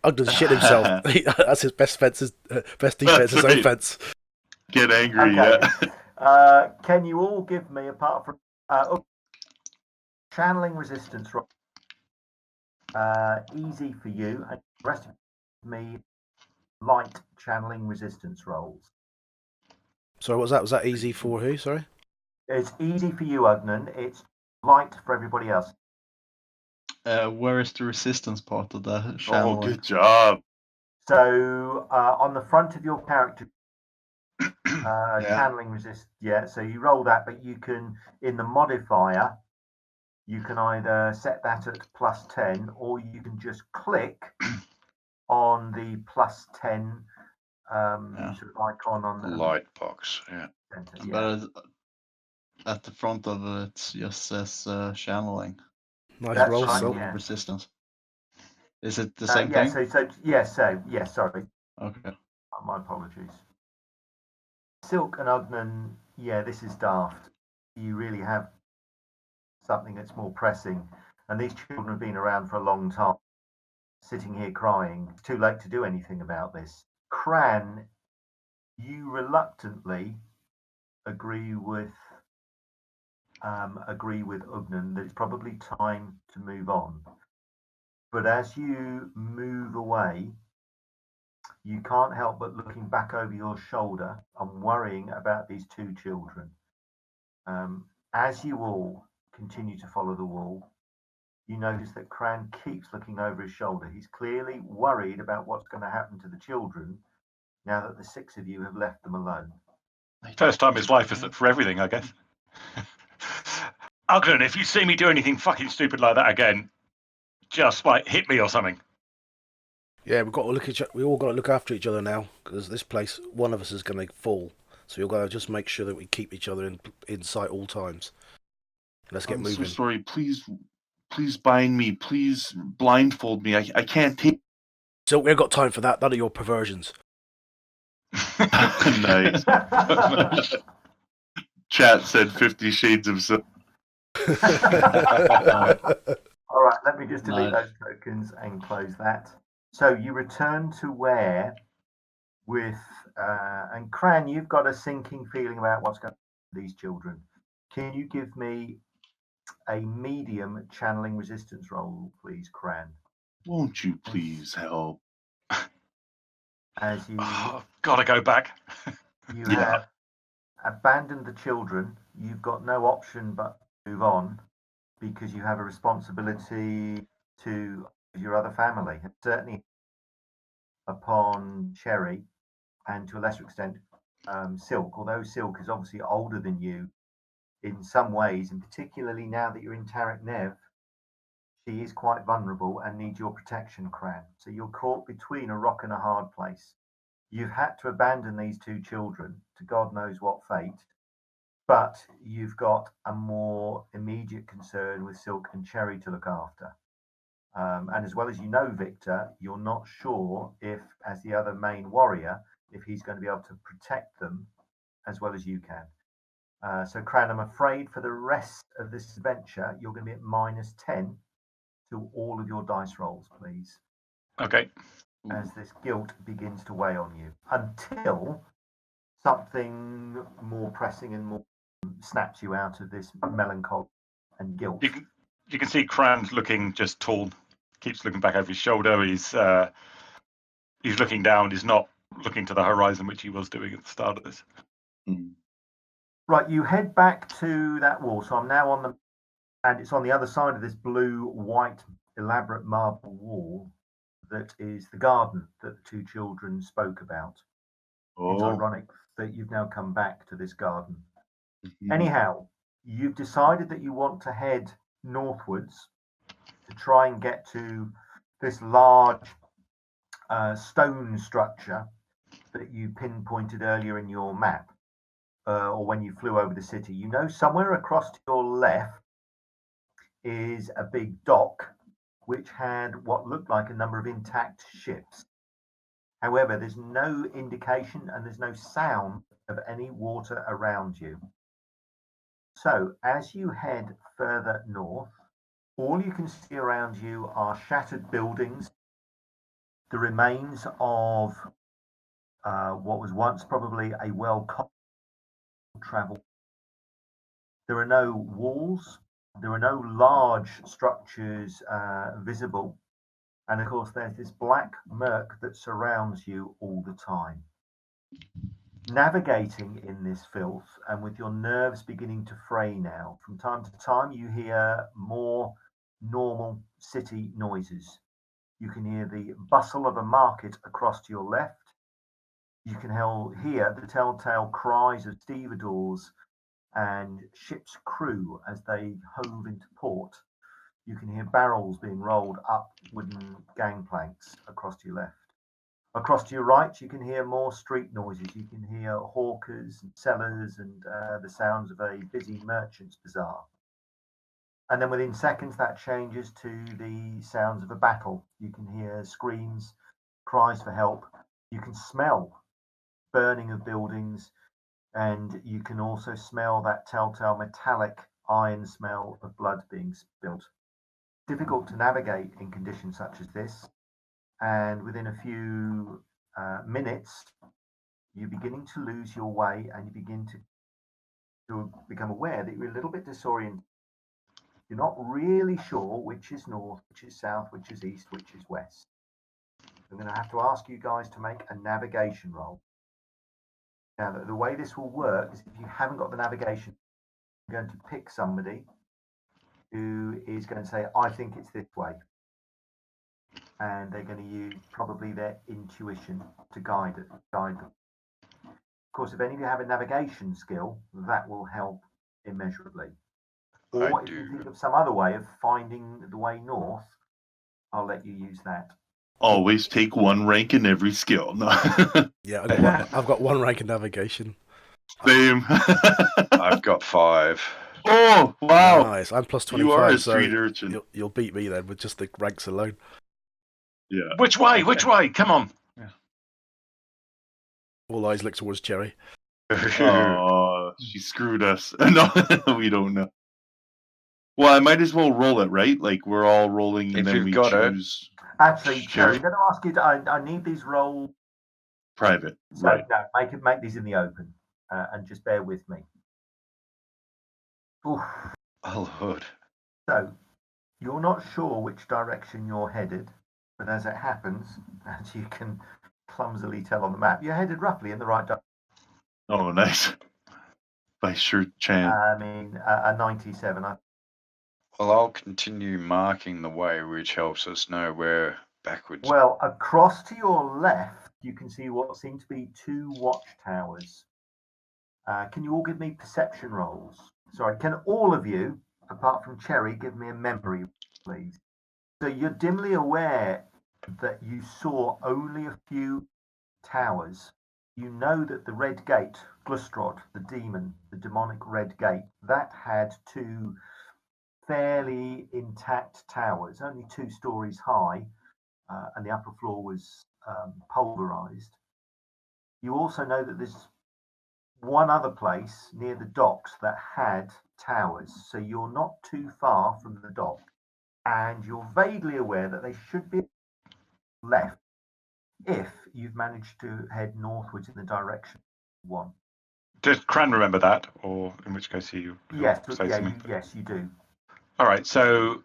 Ogden's shit himself. That's his best defense. Best defense, his own fence. Get angry, Okay. yeah. Can you all give me, apart from channeling resistance roll? Easy for you, and the rest of me light channeling resistance rolls. Sorry, what was that? Was that easy for who? Sorry. It's easy for you, Ugnan. It's light for everybody else. Where is the resistance part of the Oh, channeling? good job. So on the front of your character, channeling resist. Yeah, so you roll that, but you can, in the modifier, you can either set that at +10, or you can just click on the +10 sort of icon on the Light box, yeah. center. But at the front of it just says channeling. Nice That's roll, right, Silk. yeah. Resistance. Is it the same yeah, thing? sorry. Okay. My apologies. Silk and Ugnan, yeah, this is daft. You really have something that's more pressing. And these children have been around for a long time, sitting here crying. It's too late to do anything about this. Cran, you reluctantly agree with Ugnan that it's probably time to move on. But as you move away, you can't help but looking back over your shoulder and worrying about these two children. As you all continue to follow the wall, you notice that Cran keeps looking over his shoulder. He's clearly worried about what's going to happen to the children now that the six of you have left them alone. First time in his life is for everything, I guess. Ogden, if you see me do anything fucking stupid like that again, just like hit me or something. Yeah, we've got to look we all got to look after each other now, because this place, one of us is going to fall. So you've got to just make sure that we keep each other in sight all times. Let's get I'm moving. so sorry. Please bind me. Please blindfold me. I can't take. So we haven't got time for that. None of your perversions. Nice. Chat said 50 Shades of Silk. All right, let me just delete those tokens and close that. So you return to where with, and Cran, you've got a sinking feeling about what's going on with these children. Can you give me a medium channeling resistance roll, please, Cran? Won't you please help? As you Gotta go back. you have abandoned the children, you've got no option but to move on because you have a responsibility to your other family. Certainly upon Cherry, and to a lesser extent Silk, although Silk is obviously older than you in some ways, and particularly now that you're in Tarek Nev, she is quite vulnerable and needs your protection, Cran. So you're caught between a rock and a hard place. You've had to abandon these two children to God knows what fate, but you've got a more immediate concern with Silk and Cherry to look after. And as well as you know, Victor, you're not sure if, as the other main warrior, if he's going to be able to protect them as well as you can. So, Cran, I'm afraid for the rest of this adventure, you're going to be at -10 to all of your dice rolls, please. Okay. As this guilt begins to weigh on you until something more pressing and more snaps you out of this melancholy and guilt. You can see Cran looking just tall, keeps looking back over his shoulder. He's looking down. He's not looking to the horizon, which he was doing at the start of this. Right, you head back to that wall. So I'm now on the, and it's on the other side of this blue, white, elaborate marble wall that is the garden that the two children spoke about. It's ironic that you've now come back to this garden. Anyhow, you've decided that you want to head northwards to try and get to this large stone structure that you pinpointed earlier in your map, or when you flew over the city. You know, somewhere across to your left is a big dock which had what looked like a number of intact ships. However, there's no indication and there's no sound of any water around you. So as you head further north, all you can see around you are shattered buildings the remains of what was once probably a well-traveled. There are no walls, there are no large structures visible, and of course there's this black murk that surrounds you all the time. Navigating in this filth, and with your nerves beginning to fray now, from time to time you hear more normal city noises. You can hear the bustle of a market across to your left. You can hear the telltale cries of stevedores and ship's crew as they hove into port. You can hear barrels being rolled up wooden gangplanks across to your left. Across to your right, you can hear more street noises. You can hear hawkers and sellers and the sounds of a busy merchant's bazaar. And then within seconds, that changes to the sounds of a battle. You can hear screams, cries for help. You can smell burning of buildings, and you can also smell that telltale metallic iron smell of blood being spilled. Difficult to navigate in conditions such as this, and within a few minutes, you're beginning to lose your way, and you begin to become aware that you're a little bit disoriented. You're not really sure which is north, which is south, which is east, which is west. I'm going to have to ask you guys to make a navigation roll. Now, the way this will work is if you haven't got the navigation, you're going to pick somebody who is going to say, I think it's this way. And they're going to use probably their intuition to guide them. Of course, if any of you have a navigation skill, that will help immeasurably. Or if you think of some other way of finding the way north, I'll let you use that. Always take one rank in every skill. No. Yeah, I've got 1 rank in navigation. Same. I've got 5. Oh, wow. Nice. I'm plus 25, You are a so street urchin. you'll beat me then with just the ranks alone. Yeah. Which way? Which way? Come on. All eyes look towards Cherry. Oh, she screwed us. No, we don't know. Well, I might as well roll it, right? Like we're all rolling, and If then you've we got it. choose. Actually, Cherry? I'm going to ask you. I need these rolls. Private. So Right. no, make these in the open, and just bear with me. Oof. Oh, Lord. So you're not sure which direction you're headed, but as it happens, as you can clumsily tell on the map, you're headed roughly in the right direction. Oh, nice. By sure chance. I mean, a 97. Well, I'll continue marking the way, which helps us know where backwards. Well, across to your left, you can see what seem to be 2 watchtowers. Can you all give me perception rolls? Sorry, can all of you, apart from Cherry, give me a memory, please? So you're dimly aware that you saw only a few towers. You know that the Red Gate, Glustrod, the demon, the demonic Red Gate, that had 2 fairly intact towers, only 2 stories high, and the upper floor was pulverized. You also know that there's one other place near the docks that had towers, so you're not too far from the dock, and you're vaguely aware that they should be left if you've managed to head northwards in the direction you want. Does Cran remember that, or in which case he'll Yes, say something? yes, you do. All right, so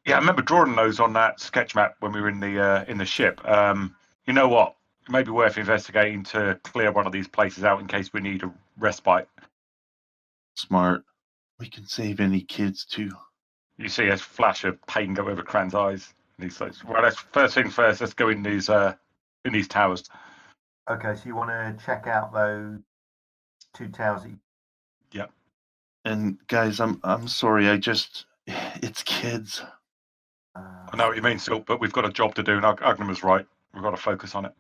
yeah, I remember drawing those on that sketch map when we were in the ship. You know what? It may be worth investigating to clear one of these places out in case we need a respite. Smart. We can save any kids too. You see a flash of pain go over Cran's eyes, and he's like, "Well, let's first thing first. Let's go in these towers." Okay, so you want to check out those 2 towers. Yeah. And guys, I'm sorry. It's kids. I know what you mean, Silk, but we've got a job to do, and Agnem was right. We've got to focus on it.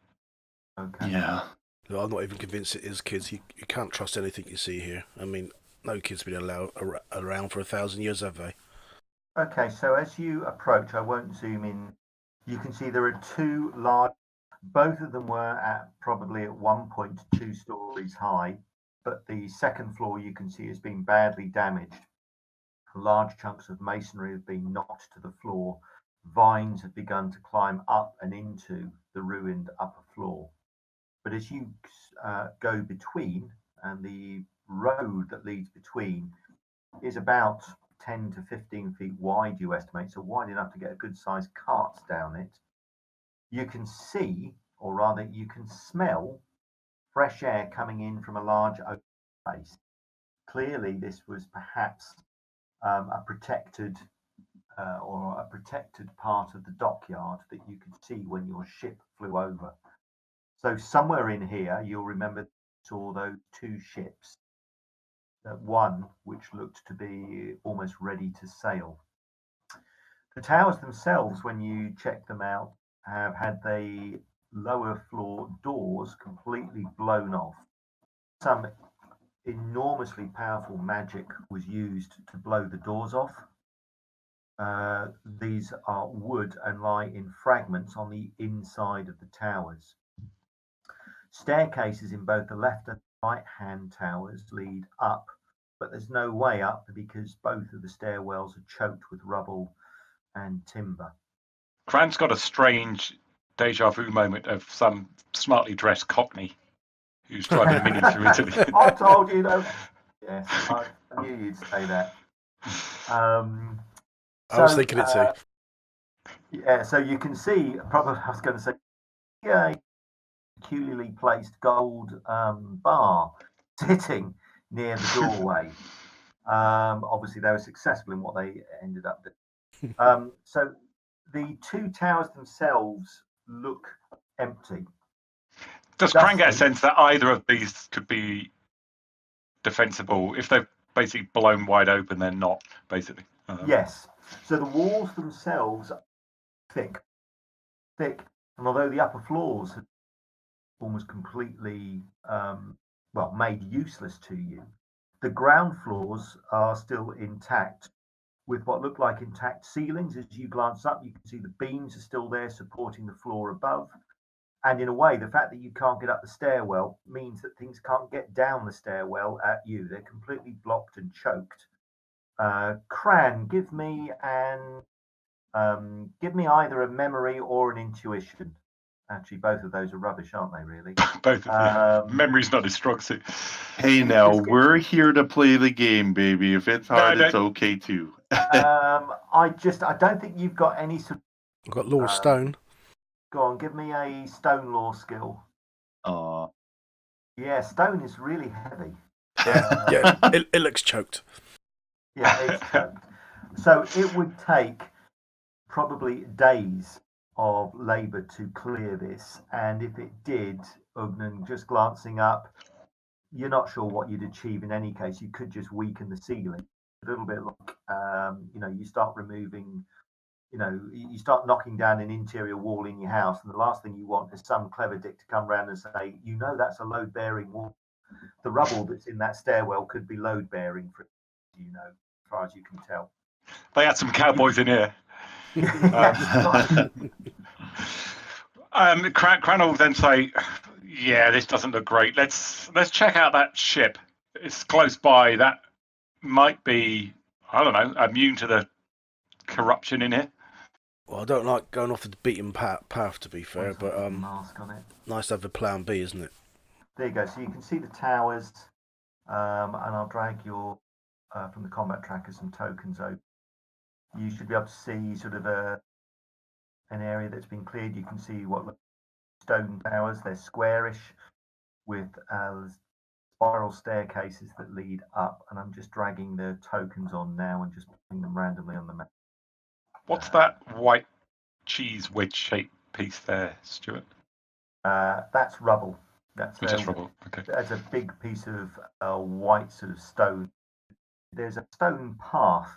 Okay. Yeah. No, I'm not even convinced it is kids. You can't trust anything you see here. I mean, no kids been around for 1,000 years, have they? Okay, so as you approach, I won't zoom in. You can see there are 2 large. Both of them were probably at one point 2 stories high, but the second floor you can see has been badly damaged. Large chunks of masonry have been knocked to the floor. Vines have begun to climb up and into the ruined upper floor. But as you go between, and the road that leads between is about 10 to 15 feet wide, you estimate, so wide enough to get a good sized cart down it, you can see, or rather you can smell, fresh air coming in from a large open space. Clearly this was perhaps a protected part of the dockyard that you could see when your ship flew over. So somewhere in here, you'll remember saw those two ships. One which looked to be almost ready to sail. The towers themselves, when you check them out, have had the lower floor doors completely blown off. Some enormously powerful magic was used to blow the doors off. These are wood and lie in fragments on the inside of the towers. Staircases in both the left and right hand towers lead up, but there's no way up because both of the stairwells are choked with rubble and timber. Cran's got a strange deja vu moment of some smartly dressed cockney who's driving a mini through Italy. I told you, though. Yes, I knew you'd say that. I was thinking it too. Yeah, so you can see, probably I was going to say, a peculiarly placed gold bar sitting near the doorway. Obviously, they were successful in what they ended up doing. So the two towers themselves look empty. Does Cran get a sense that either of these could be defensible? If they're basically blown wide open, they're not, basically. Yes. So the walls themselves are thick. And although the upper floors are almost completely, made useless to you, the ground floors are still intact with what look like intact ceilings. As you glance up, you can see the beams are still there supporting the floor above. And in a way, the fact that you can't get up the stairwell means that things can't get down the stairwell at you. They're completely blocked and choked. Cran, give me either a memory or an intuition. Actually, both of those are rubbish, aren't they, really? Both of them. Memory's not his strong suit. Hey, now, we're here to play the game, baby. If it's hard, it's okay, too. I don't think you've got any sort of... I've got Law of Stone. Go on, give me a stone law skill. Yeah, stone is really heavy. Yeah, it looks choked. Yeah, it's choked. So it would take probably days of labour to clear this, and if it did, Ugnan, just glancing up, you're not sure what you'd achieve in any case. You could just weaken the ceiling a little bit, like you start removing, you start knocking down an interior wall in your house, and the last thing you want is some clever dick to come round and say, that's a load bearing wall. The rubble that's in that stairwell could be load bearing for as far as you can tell. They had some cowboys in here. Cran will then say, "Yeah, this doesn't look great. Let's check out that ship. It's close by. That might be, I don't know, immune to the corruption in here." Well, I don't like going off the beaten path, to be fair, but mask on it. Nice to have a plan B, isn't it? There you go. So you can see the towers, and I'll drag your from the combat tracker some tokens over. You should be able to see sort of an area that's been cleared. You can see what look stone towers. They're squarish with spiral staircases that lead up, and I'm just dragging the tokens on now and just putting them randomly on the map. What's that white cheese wedge-shaped piece there, Stuart? That's rubble. That's just rubble. Okay. That's a big piece of white sort of stone. There's a stone path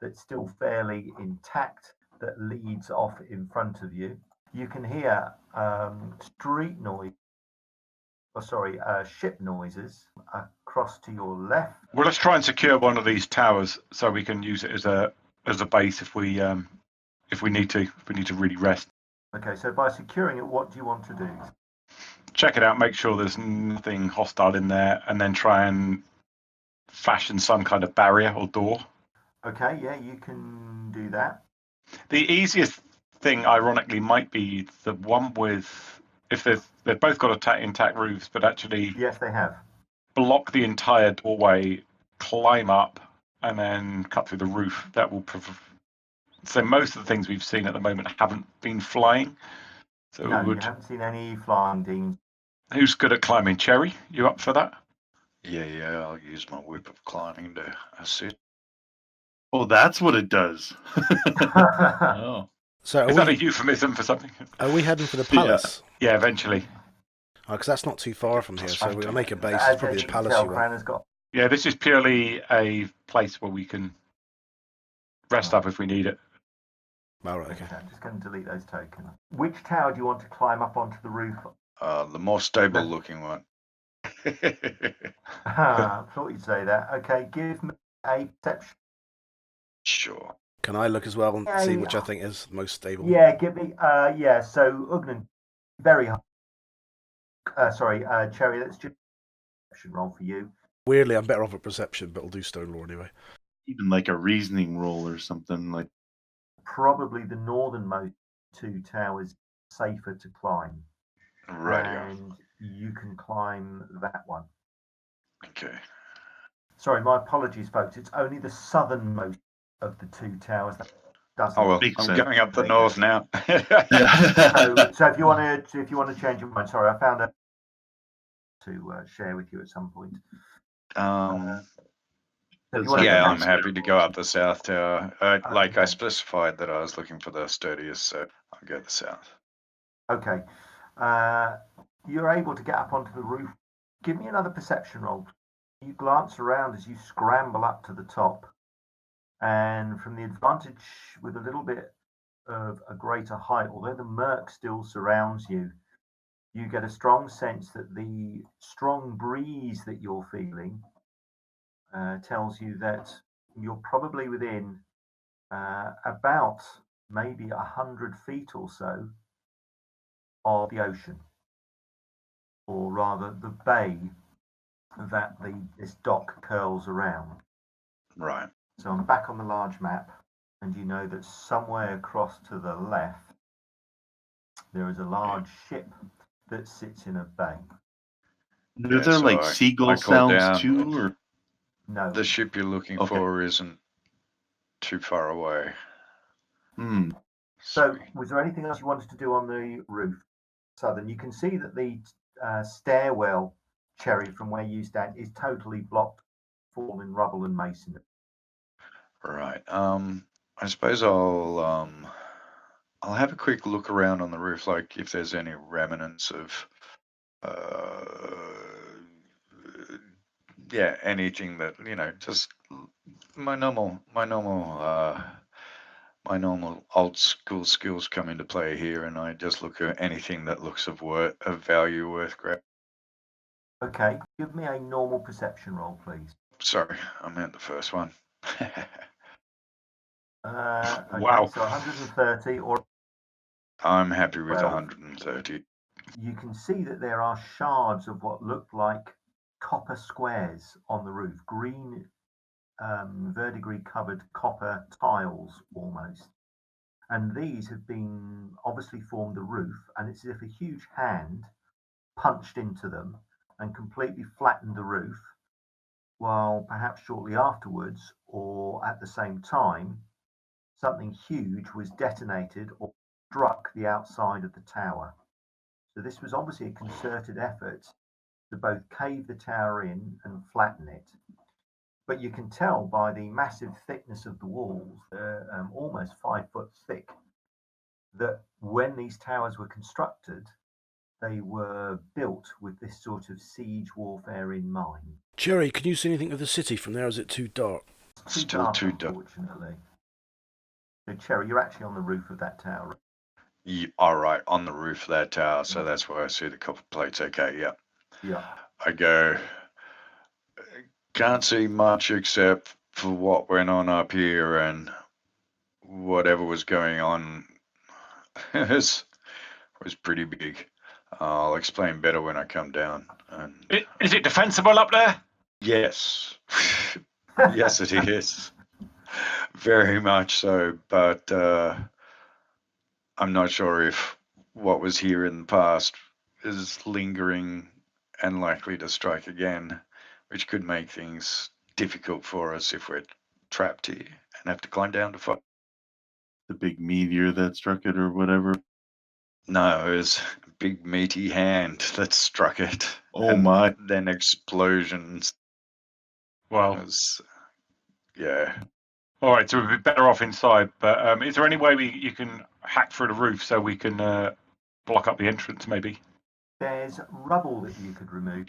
that's still fairly intact that leads off in front of you. You can hear street noise. Ship noises across to your left. Well, let's try and secure one of these towers so we can use it as a base if we need to really rest. Okay, so by securing it, what do you want to do? Check it out, make sure there's nothing hostile in there, and then try and fashion some kind of barrier or door. Okay, yeah, you can do that. The easiest thing, ironically, might be the one with, if they've both got intact roofs, but actually Yes, they have. block the entire doorway, climb up, and then cut through the roof. That will so most of the things we've seen at the moment haven't been flying. So No, you haven't seen any flying Deans. Who's good at climbing? Cherry, you up for that? Yeah, I'll use my whip of climbing to assist. Oh, that's what it does. Oh. So Is that a euphemism for something? are we heading for the palace? Yeah, eventually. Because that's not too far from here, so we're going to make a base. As It's probably you the can palace tell, you want. Cran has got. Yeah, this is purely a place where we can rest up if we need it. Oh, right, okay. I'm just going to delete those tokens. Which tower do you want to climb up onto the roof? The more stable looking one. I thought you'd say that. Okay, give me a perception. Sure. Can I look as well and see which I think is most stable? Yeah, give me. Yeah. So Ugnan, very high. Sorry, Cherry. Let's just perception roll for you. Weirdly, I'm better off at perception, but I'll do stone lore anyway. Even like a reasoning roll or something like. Probably the northernmost two towers safer to climb. Right. And you can climb that one. Okay. Sorry, my apologies, folks. It's only the southernmost of the two towers that doesn't. Oh well, Makes I'm sense. going up the north now. So if you want to change your mind, sorry, I found a to share with you at some point. So if you want to Yeah, go I'm happy to go up the south tower. Like I Okay. specified that I was looking for the sturdiest, so I'll go the south. Okay. You're able to get up onto the roof. Give me another perception roll. You glance around as you scramble up to the top, and from the advantage with a little bit of a greater height, although the murk still surrounds you, you get a strong sense that the strong breeze that you're feeling tells you that you're probably within about maybe 100 feet or so of the ocean, or rather the bay that this dock curls around. Right. So I'm back on the large map, and you know that somewhere across to the left there is a large ship that sits in a bay. Are there so like I seagull called sounds down. too, or No. The ship you're looking Okay. for isn't too far away. So Sweet. was there anything else you wanted to do on the roof, Southern? You can see that the stairwell, Cherry, from where you stand, is totally blocked, fallen rubble and masonry. Right. I suppose I'll have a quick look around on the roof, like if there's any remnants of anything that, just my normal old school skills come into play here, and I just look at anything that looks of value worth grabbing. Okay, give me a normal perception roll, please. Sorry, I meant the first one. Okay, Wow. So 130, or I'm happy with 12. 130. You can see that there are shards of what look like copper squares on the roof, green verdigris covered copper tiles almost. And these have been obviously formed the roof, and it's as if a huge hand punched into them and completely flattened the roof, while perhaps shortly afterwards or at the same time something huge was detonated or struck the outside of the tower. So this was obviously a concerted effort to both cave the tower in and flatten it. But you can tell by the massive thickness of the walls, they're almost 5 foot thick, that when these towers were constructed, they were built with this sort of siege warfare in mind. Cherry, can you see anything of the city from there? Or is it too dark? Still too dark. Unfortunately. So Cherry, you're actually on the roof of that tower. All right, on the roof of that tower, so that's where I see the copper plates. Okay, yeah. Yeah. I go, can't see much except for what went on up here, and whatever was going on was pretty big. I'll explain better when I come down. And Is it defensible up there? yes, yes, it is. Very much so, but I'm not sure if what was here in the past is lingering and likely to strike again, which could make things difficult for us if we're trapped here and have to climb down to fight. The big meteor that struck it or whatever. No, it was a big meaty hand that struck it. Oh and my. Then explosions. Well, It was, yeah. all right, so we'd be better off inside. But is there any way you can hack through the roof so we can block up the entrance, maybe? There's rubble that you could remove.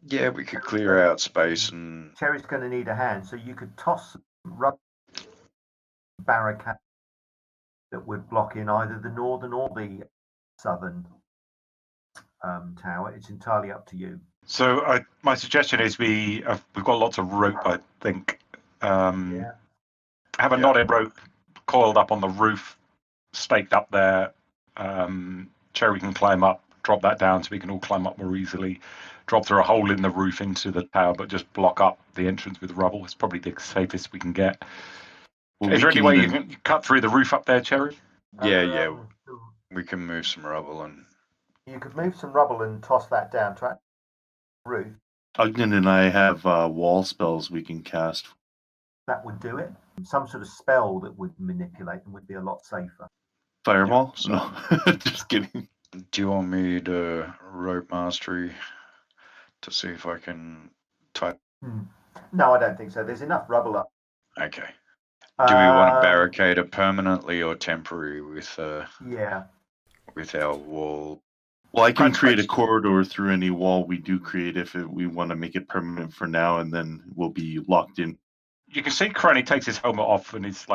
Yeah, we could clear out space and Cherry's going to need a hand, so you could toss rubble barricade that would block in either the northern or the southern tower. It's entirely up to you. So my suggestion is we've got lots of rope, I think. Yeah. Have a Yeah. knotted rope coiled up on the roof, staked up there. Cherry can climb up, drop that down so we can all climb up more easily. Drop through a hole in the roof into the tower, but just block up the entrance with rubble. It's probably the safest we can get. Well, Is there we any can way you even- can cut through the roof up there, Cherry? yeah, we can move some rubble and You could move some rubble and toss that down to the roof. Ugnan and I have wall spells we can cast. That would do it. Some sort of spell that would manipulate them would be a lot safer. Fireball? Yeah, No, just kidding. do you want me to rope mastery to see if I can type? No, I don't think so. There's enough rubble up. Okay. Do we want to Um, barricade it permanently or temporary with Yeah. our wall? Well, I can Crunch, create a crunch. corridor through any wall we do create if we want to make it permanent for now, and then we'll be locked in. You can see Cranny takes his helmet off and his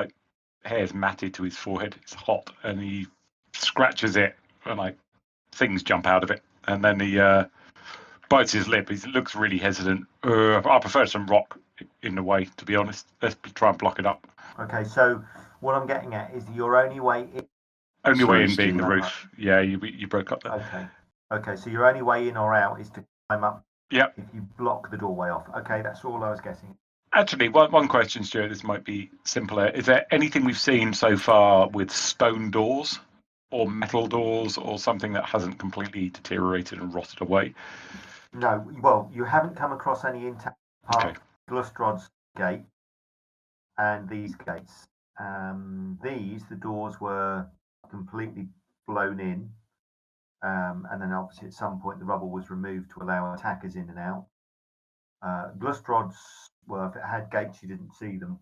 hair's matted to his forehead. It's hot, and he scratches it, and things jump out of it. And then he bites his lip. He looks really hesitant. I prefer some rock in the way, to be honest. Let's try and block it up. Okay, so what I'm getting at is your only way in. Only Sorry, way in being the Stuart. roof. Yeah, you broke up there. Okay, so your only way in or out is to climb up. Yep. If you block the doorway off. Okay, that's all I was guessing. Actually, one question, Stuart. This might be simpler. Is there anything we've seen so far with stone doors or metal doors or something that hasn't completely deteriorated and rotted away? No, well, you haven't come across any intact part Okay. of Glustrod's gate and these gates. The doors were completely blown in, and then obviously at some point the rubble was removed to allow attackers in and out. Glustrod's, well, if it had gates, you didn't see them.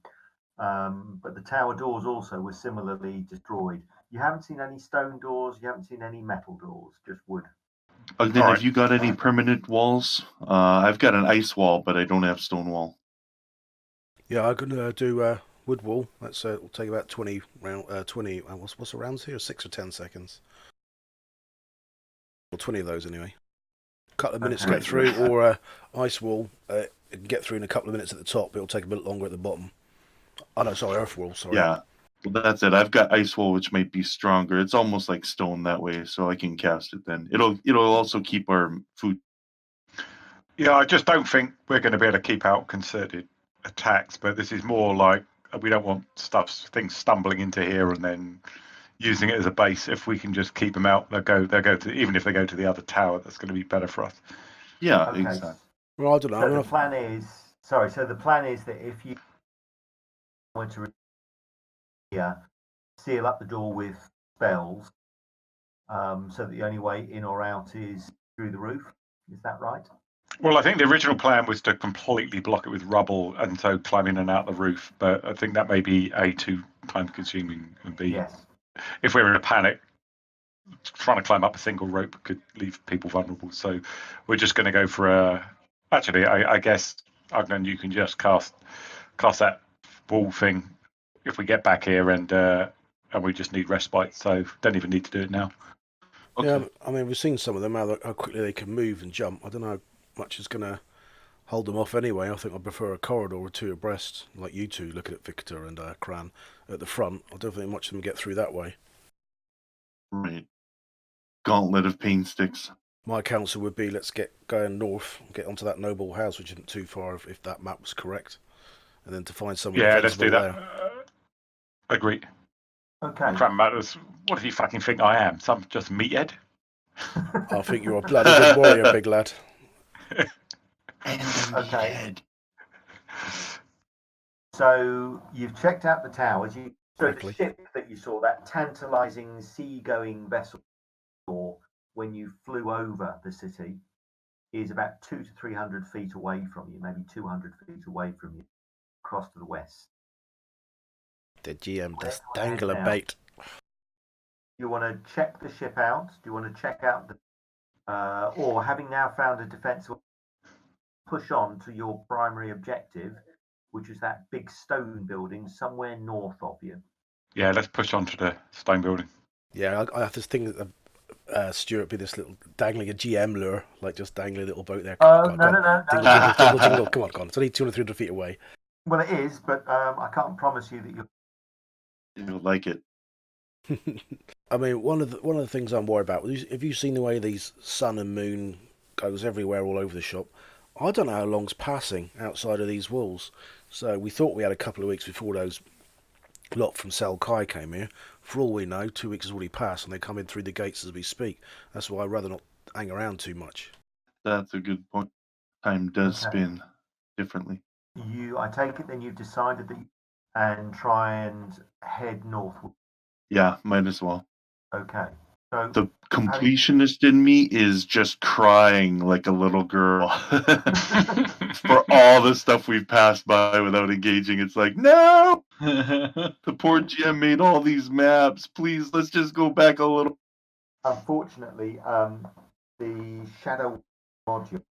But the tower doors also were similarly destroyed. You haven't seen any stone doors, you haven't seen any metal doors, just wood. Ugnan, All have right. you got any permanent walls? I've got an ice wall, but I don't have stone wall. Yeah, I can do wood wall. That's will take about 20 round. 20. What's the rounds here? 6 or 10 seconds. Or 20 of those anyway. A couple of minutes to Okay. get through, or ice wall. It can get through in a couple of minutes at the top. But it'll take a bit longer at the bottom. Oh no, sorry, earth wall. Sorry. Yeah, well, that's it. I've got ice wall, which might be stronger. It's almost like stone that way, so I can cast it. Then it'll also keep our food. Yeah, I just don't think we're going to be able to keep out concerted attacks. But this is more like we don't want things stumbling into here and then using it as a base. If we can just keep them out, they'll go to, even if they go to the other tower. That's going to be better for us. Yeah, Okay. exactly. Well, I don't know. So I'm the gonna, plan is, so the plan is that if you want to seal up the door with spells, so that the only way in or out is through the roof. Is that right? Well, I think the original plan was to completely block it with rubble and so climb in and out the roof. But I think that may be A, too time consuming, and B, Yes. if we're in a panic, trying to climb up a single rope could leave people vulnerable. So we're just going to go for a. Actually, I guess Ugnan, you can just cast that wall thing if we get back here, and we just need respite. So don't even need to do it now. Okay. Yeah, I mean, we've seen some of them, how quickly they can move and jump. I don't know how much is going to hold them off anyway. I think I prefer a corridor or two abreast, like you two looking at Victor and Cran at the front. I don't think much of them get through that way. Right. Gauntlet of pain sticks. My counsel would be let's get going north, get onto that noble house, which isn't too far if that map was correct, and then to find someone Yeah, let's do defensible that. Agree. Okay. Crap matters. What do you fucking think I am? Some just meathead? I think you're a bloody good warrior, big lad. And a Okay. meathead. So you've checked out the towers. So the Correctly. ship that you saw, that tantalizing sea-going vessel, when you flew over the city, is about 200 to 300 feet away from you, maybe 200 feet away from you, across to the west. The GM does Where do I dangle a head now? bait. You want to check the ship out? Do you want to check out the, or having now found a defense, push on to your primary objective, which is that big stone building somewhere north of you? Yeah, let's push on to the stone building. Yeah, I have this thing that Stuart be this little dangling a GM lure, like just dangling a little boat there. Oh, Come no, on. no, no, Jingle, no. jingle, jingle, jingle. Come on. It's only 200, 300 feet away. Well, it is, but I can't promise you that you'll. You don't like it. I mean, one of the things I'm worried about, have you seen the way these sun and moon goes everywhere all over the shop? I don't know how long's passing outside of these walls. So we thought we had a couple of weeks before those lot from Sel Kai came here. For all we know, 2 weeks has already passed and they come in through the gates as we speak. That's why I'd rather not hang around too much. That's a good point. Time does Okay. spin differently. I take it then you've decided that and try and head northward. Yeah, might as well. Okay. So The completionist in me is just crying like a little girl for all the stuff we've passed by without engaging. It's like, no! The poor GM made all these maps. Please, let's just go back a little. unfortunately, the shadow module,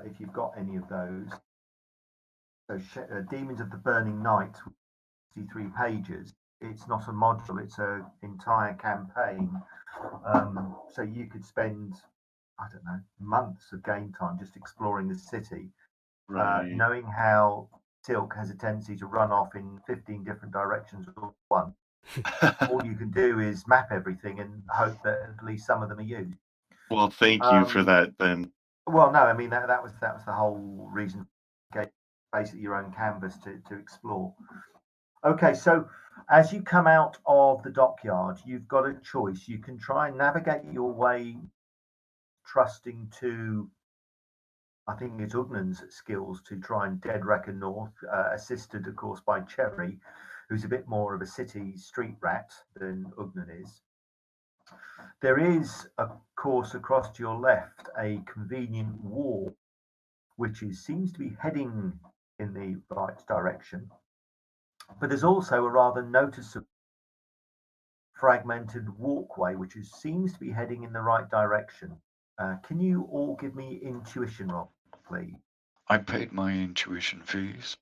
if you've got any of those, so Demons of the Burning Night, 63 pages. It's not a module; it's an entire campaign. So you could spend, I don't know, months of game time just exploring the city, knowing how Silk has a tendency to run off in 15 different directions all at once. All you can do is map everything and hope that at least some of them are used. Well, thank you for that then. Well, no, I mean that was the whole reason. Basically, your own canvas to explore. Okay, so as you come out of the dockyard, you've got a choice. You can try and navigate your way, trusting to, I think it's Ugnan's skills to try and dead reckon north, assisted, of course, by Cherry, who's a bit more of a city street rat than Ugnan is. There is, of course, across to your left, a convenient wall, which seems to be heading in the right direction. But there's also a rather noticeable fragmented walkway, which seems to be heading in the right direction. Can you all give me intuition roll, please? I paid my intuition fees.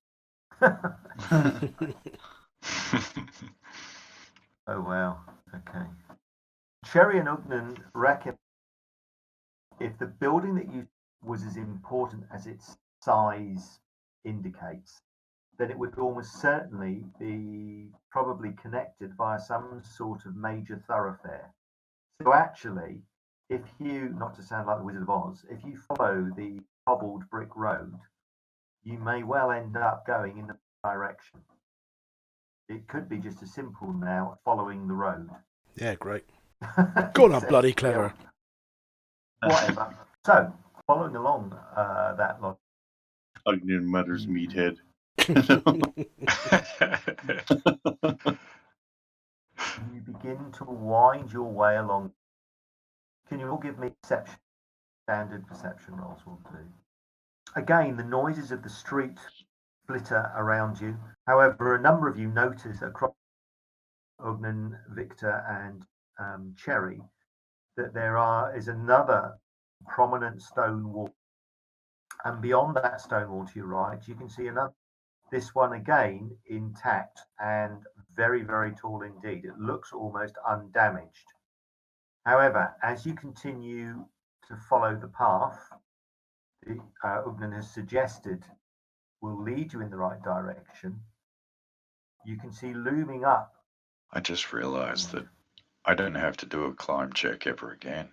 Oh, wow. Okay. Cherry and Ugnan reckon if the building that you was as important as its size indicates, then it would almost certainly be probably connected via some sort of major thoroughfare. So actually, if you, not to sound like the Wizard of Oz, if you follow the cobbled brick road, you may well end up going in the direction. It could be just as simple now following the road. Yeah, great. Go on, I'm bloody clever. Whatever. So, following along that logic. Ugnan mutters meathead. You begin to wind your way along. Can you all give me perception? Standard perception rolls will do. Again, the noises of the street flitter around you. However, a number of you notice across Ugnan, Victor, and Cherry that there is another prominent stone wall. And beyond that stone wall to your right, you can see another. This one again intact and very, very tall indeed. It looks almost undamaged. However, as you continue to follow the path Ugnan has suggested will lead you in the right direction, you can see looming up. I just realized that I don't have to do a climb check ever again.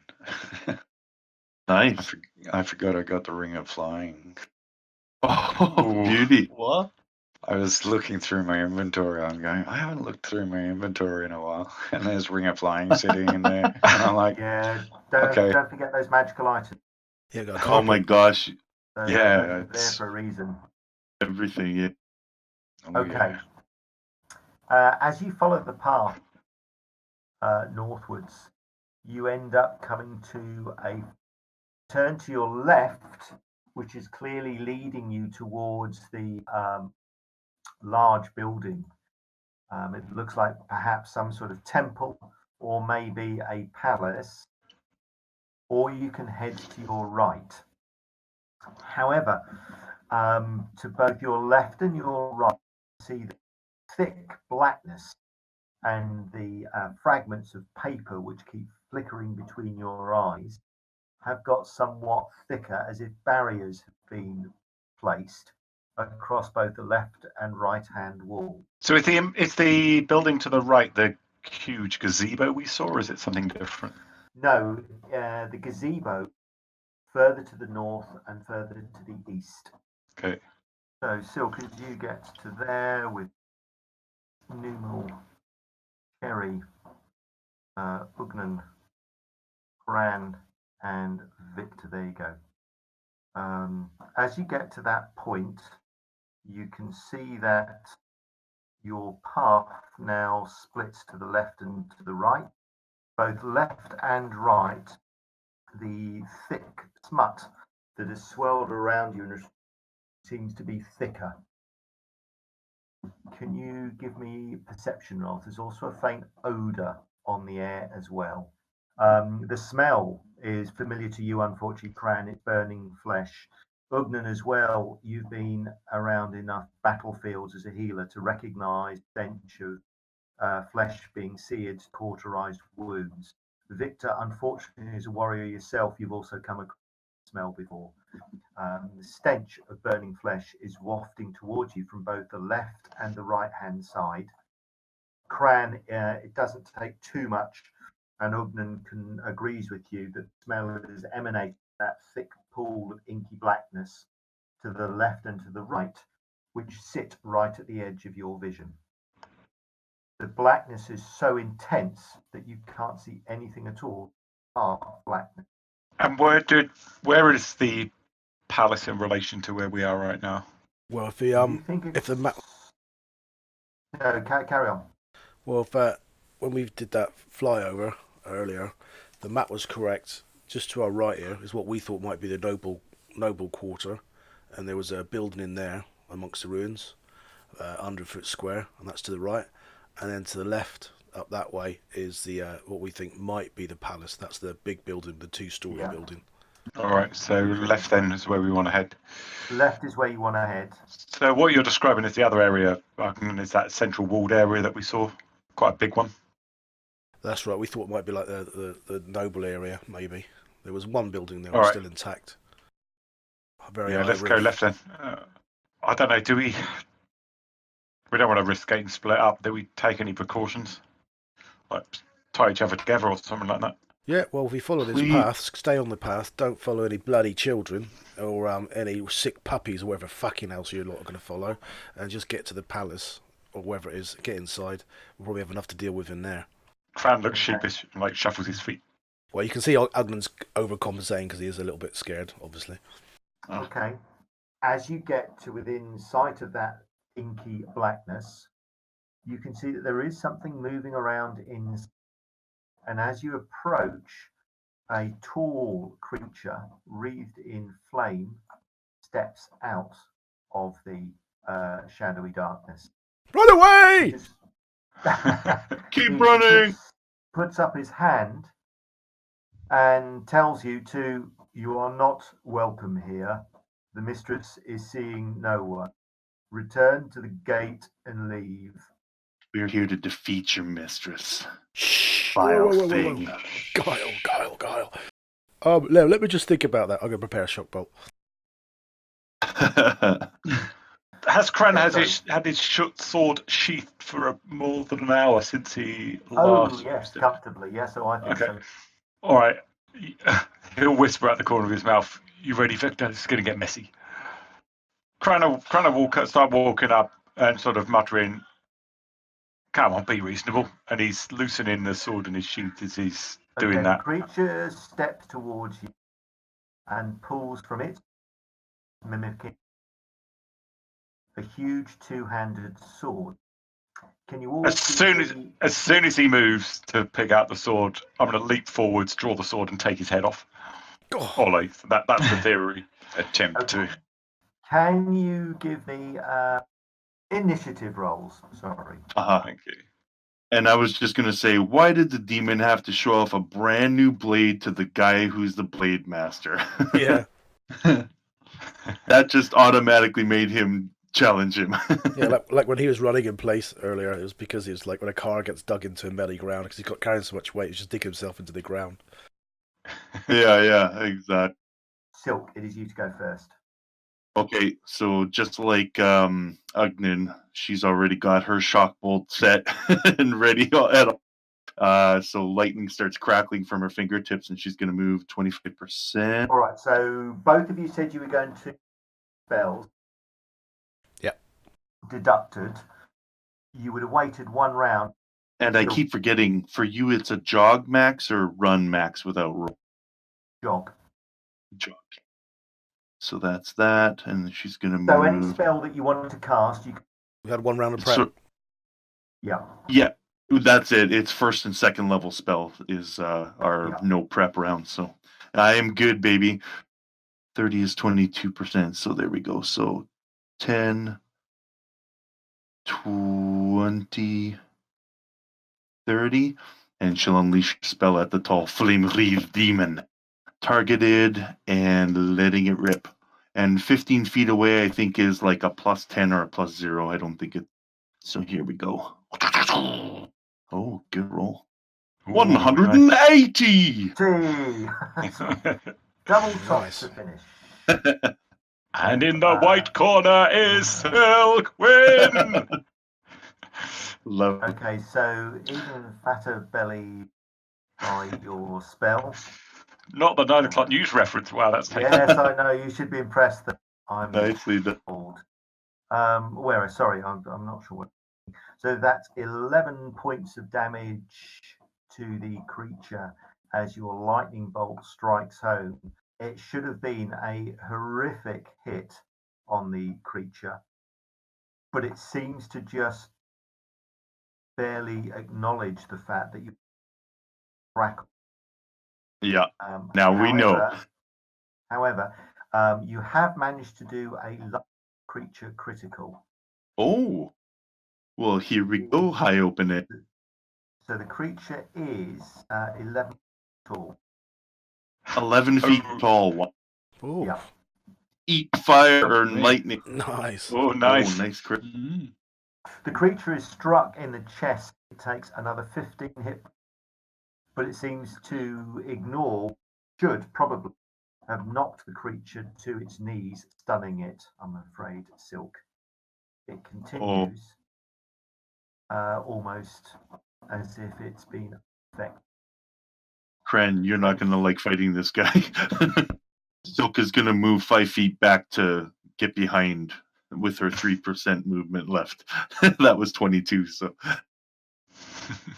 Nice. I forgot I got the Ring of Flying. Oh, beauty. What? I was looking through my inventory. I'm going, I haven't looked through my inventory in a while. And there's Ring of Flying sitting in there. And I'm like, Yeah, okay. don't forget those magical items. Yeah, got a Oh carpet. my gosh, Yeah, They're there it's for a reason. everything. Yeah. oh, Okay. yeah. As you follow the path northwards, you end up coming to a turn to your left, which is clearly leading you towards the large building. It looks like perhaps some sort of temple or maybe a palace, or you can head to your right. However, to both your left and your right, see the thick blackness and the fragments of paper which keep flickering between your eyes have got somewhat thicker, as if barriers have been placed across both the left and right hand wall. So is the building to the right the huge gazebo we saw, or is it something different? No, the gazebo further to the north and further to the east. Okay. So, Silk, as you get to there with Numal, Terry, Ugnan, Gran, and Victor, there you go. As you get to that point, you can see that your path now splits to the left and to the right. Both left and right, the thick smut that has swirled around you seems to be thicker. Can you give me perception rolls? There's also a faint odour on the air as well. The smell is familiar to you, unfortunately, Cran. It's burning flesh. Ugnan as well, you've been around enough battlefields as a healer to recognise the stench of flesh being seared, cauterised wounds. Victor, unfortunately, as a warrior yourself, you've also come across the smell before. The stench of burning flesh is wafting towards you from both the left and the right hand side. Cran, it doesn't take too much, and Ugnan agrees with you that the smell is emanating that thick pool of inky blackness to the left and to the right, which sit right at the edge of your vision. The blackness is so intense that you can't see anything at all. Blackness. And where is the palace in relation to where we are right now? Well, if the map, no, carry on. well, if when we did that flyover earlier, the map was correct. Just to our right here is what we thought might be the noble quarter, and there was a building in there amongst the ruins, 100 foot square, and that's to the right. And then to the left, up that way, is the what we think might be the palace. That's the big building, the 2-story building. All right, so left then is where we want to head. Left is where you want to head. So what you're describing is the other area, is that central walled area that we saw, quite a big one. That's right. We thought it might be like the noble area, maybe. There was one building there All still intact. Let's go left then. I don't know. We don't want to risk getting split up. Do we take any precautions, like tie each other together or something like that? Yeah, well, if we follow this path, stay on the path. Don't follow any bloody children or any sick puppies or whatever fucking else you lot are going to follow, and just get to the palace or wherever it is. Get inside. We'll probably have enough to deal with in there. Cran looks sheepish and like shuffles his feet. Well, you can see Ugnan's overcompensating because he is a little bit scared, obviously. Okay. As you get to within sight of that inky blackness, you can see that there is something moving around in. And as you approach, a tall creature wreathed in flame steps out of the shadowy darkness. Run away! Keep running! Puts up his hand and tells you you are not welcome here. The mistress is seeing no one. Return to the gate and leave. We're here to defeat your mistress. Shh! Vile thing. Guile. Let me just think about that. I'm going to prepare a shock bolt. Has Cran had his sword sheathed for more than an hour since he last? Oh yes, comfortably. Yes, so I think so. All right. He'll whisper out the corner of his mouth, "You ready, Victor? It's going to get messy." Cran will start walking up and sort of muttering, "Come on, be reasonable." And he's loosening the sword in his sheath as he's doing that. The creature steps towards you and pulls from it, mimicking a huge two-handed sword. Can you all As soon as he moves to pick out the sword, I'm going to leap forwards, draw the sword, and take his head off. Oh. Ollie, that's the theory. Attempt to. Can you give me initiative rolls? Sorry. Thank you. And I was just going to say, why did the demon have to show off a brand new blade to the guy who's the blade master? Yeah. That just automatically made him challenge him. Yeah, like when he was running in place earlier, it was because he was like when a car gets dug into a muddy ground because he's got carrying so much weight, he's just digging himself into the ground. Yeah, exactly. Silk, it is you to go first. Okay, so just like Ugnin, she's already got her shock bolt set and ready so lightning starts crackling from her fingertips, and she's going to move 25%. All right, so both of you said you were going to spells. Yeah. Deducted. You would have waited one round. And I keep forgetting, for you it's a jog max or run max without roll? Jog. Jog. So that's that, and she's going to move. So any spell that you wanted to cast, you. We had one round of prep. Yeah, that's it. It's first and second level spell is our no prep round. So I am good, baby. 30 is 22%. So there we go. So 10, 20, 30, and she'll unleash her spell at the tall flame reeve demon. Targeted and letting it rip. And 15 feet away, I think, is like a +10 or a +0. I don't think it. So here we go. Oh, good roll. Ooh, 180! nice. Double tops Nice. to finish. And in the white corner is Silkwin. Love it. Okay, so even fatter belly by your spell. Not the 9 o'clock news reference. Wow, that's taken. Yes, I know. You should be impressed that I'm Nicely done. old. Sorry, I'm not sure what. So that's 11 points of damage to the creature as your lightning bolt strikes home. It should have been a horrific hit on the creature, but it seems to just barely acknowledge the fact that you crack. Yeah. Now we know. However, you have managed to do a creature critical. Oh. Well, here we go. High open it. So the creature is 11 tall. 11 feet tall. Ooh. Yeah. Eat fire or lightning. Nice. Oh, nice. Oh, nice crit. The creature is struck in the chest. It takes another 15 hit, but it seems to ignore, should probably have knocked the creature to its knees, stunning it, I'm afraid, Silk. It continues almost as if it's been affected. Kren, you're not going to like fighting this guy. Silk is going to move 5 feet back to get behind with her 3% movement left. That was 22, so.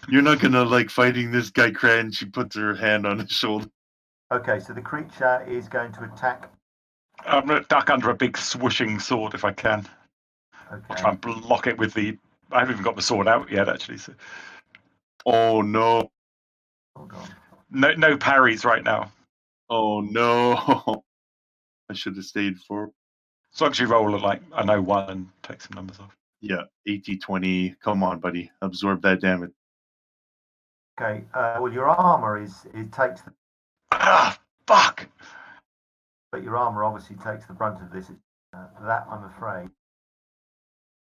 You're not going to like fighting this guy, Kren. She puts her hand on his shoulder. Okay, so the creature is going to attack. I'm going to duck under a big swooshing sword if I can. Okay. I'll try and block it with the... I haven't even got the sword out yet, actually. So. Oh, no. Hold on. No parries right now. Oh, no. I should have stayed for... As long as you roll like I know one and take some numbers off. Yeah, 80-20. Come on, buddy. Absorb that damage. Okay, well, your armor it takes the... Ah, fuck! But your armor obviously takes the brunt of this. That, I'm afraid,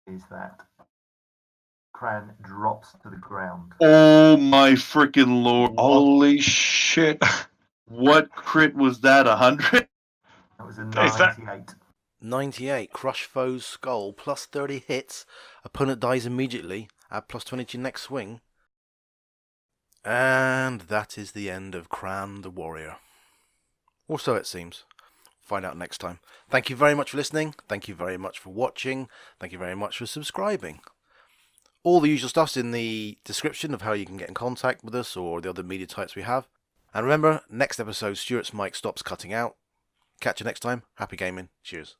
is that Cran drops to the ground. Oh, my freaking lord. Holy shit. What crit was that? 100? That was a Is that- 98. 98. Crush foe's skull. Plus 30 hits. Opponent dies immediately. Add plus 20 to your next swing. And that is the end of Cran the Warrior. Or so it seems. Find out next time. Thank you very much for listening. Thank you very much for watching. Thank you very much for subscribing. All the usual stuff's in the description of how you can get in contact with us or the other media types we have. And remember, next episode, Stuart's mic stops cutting out. Catch you next time. Happy gaming. Cheers.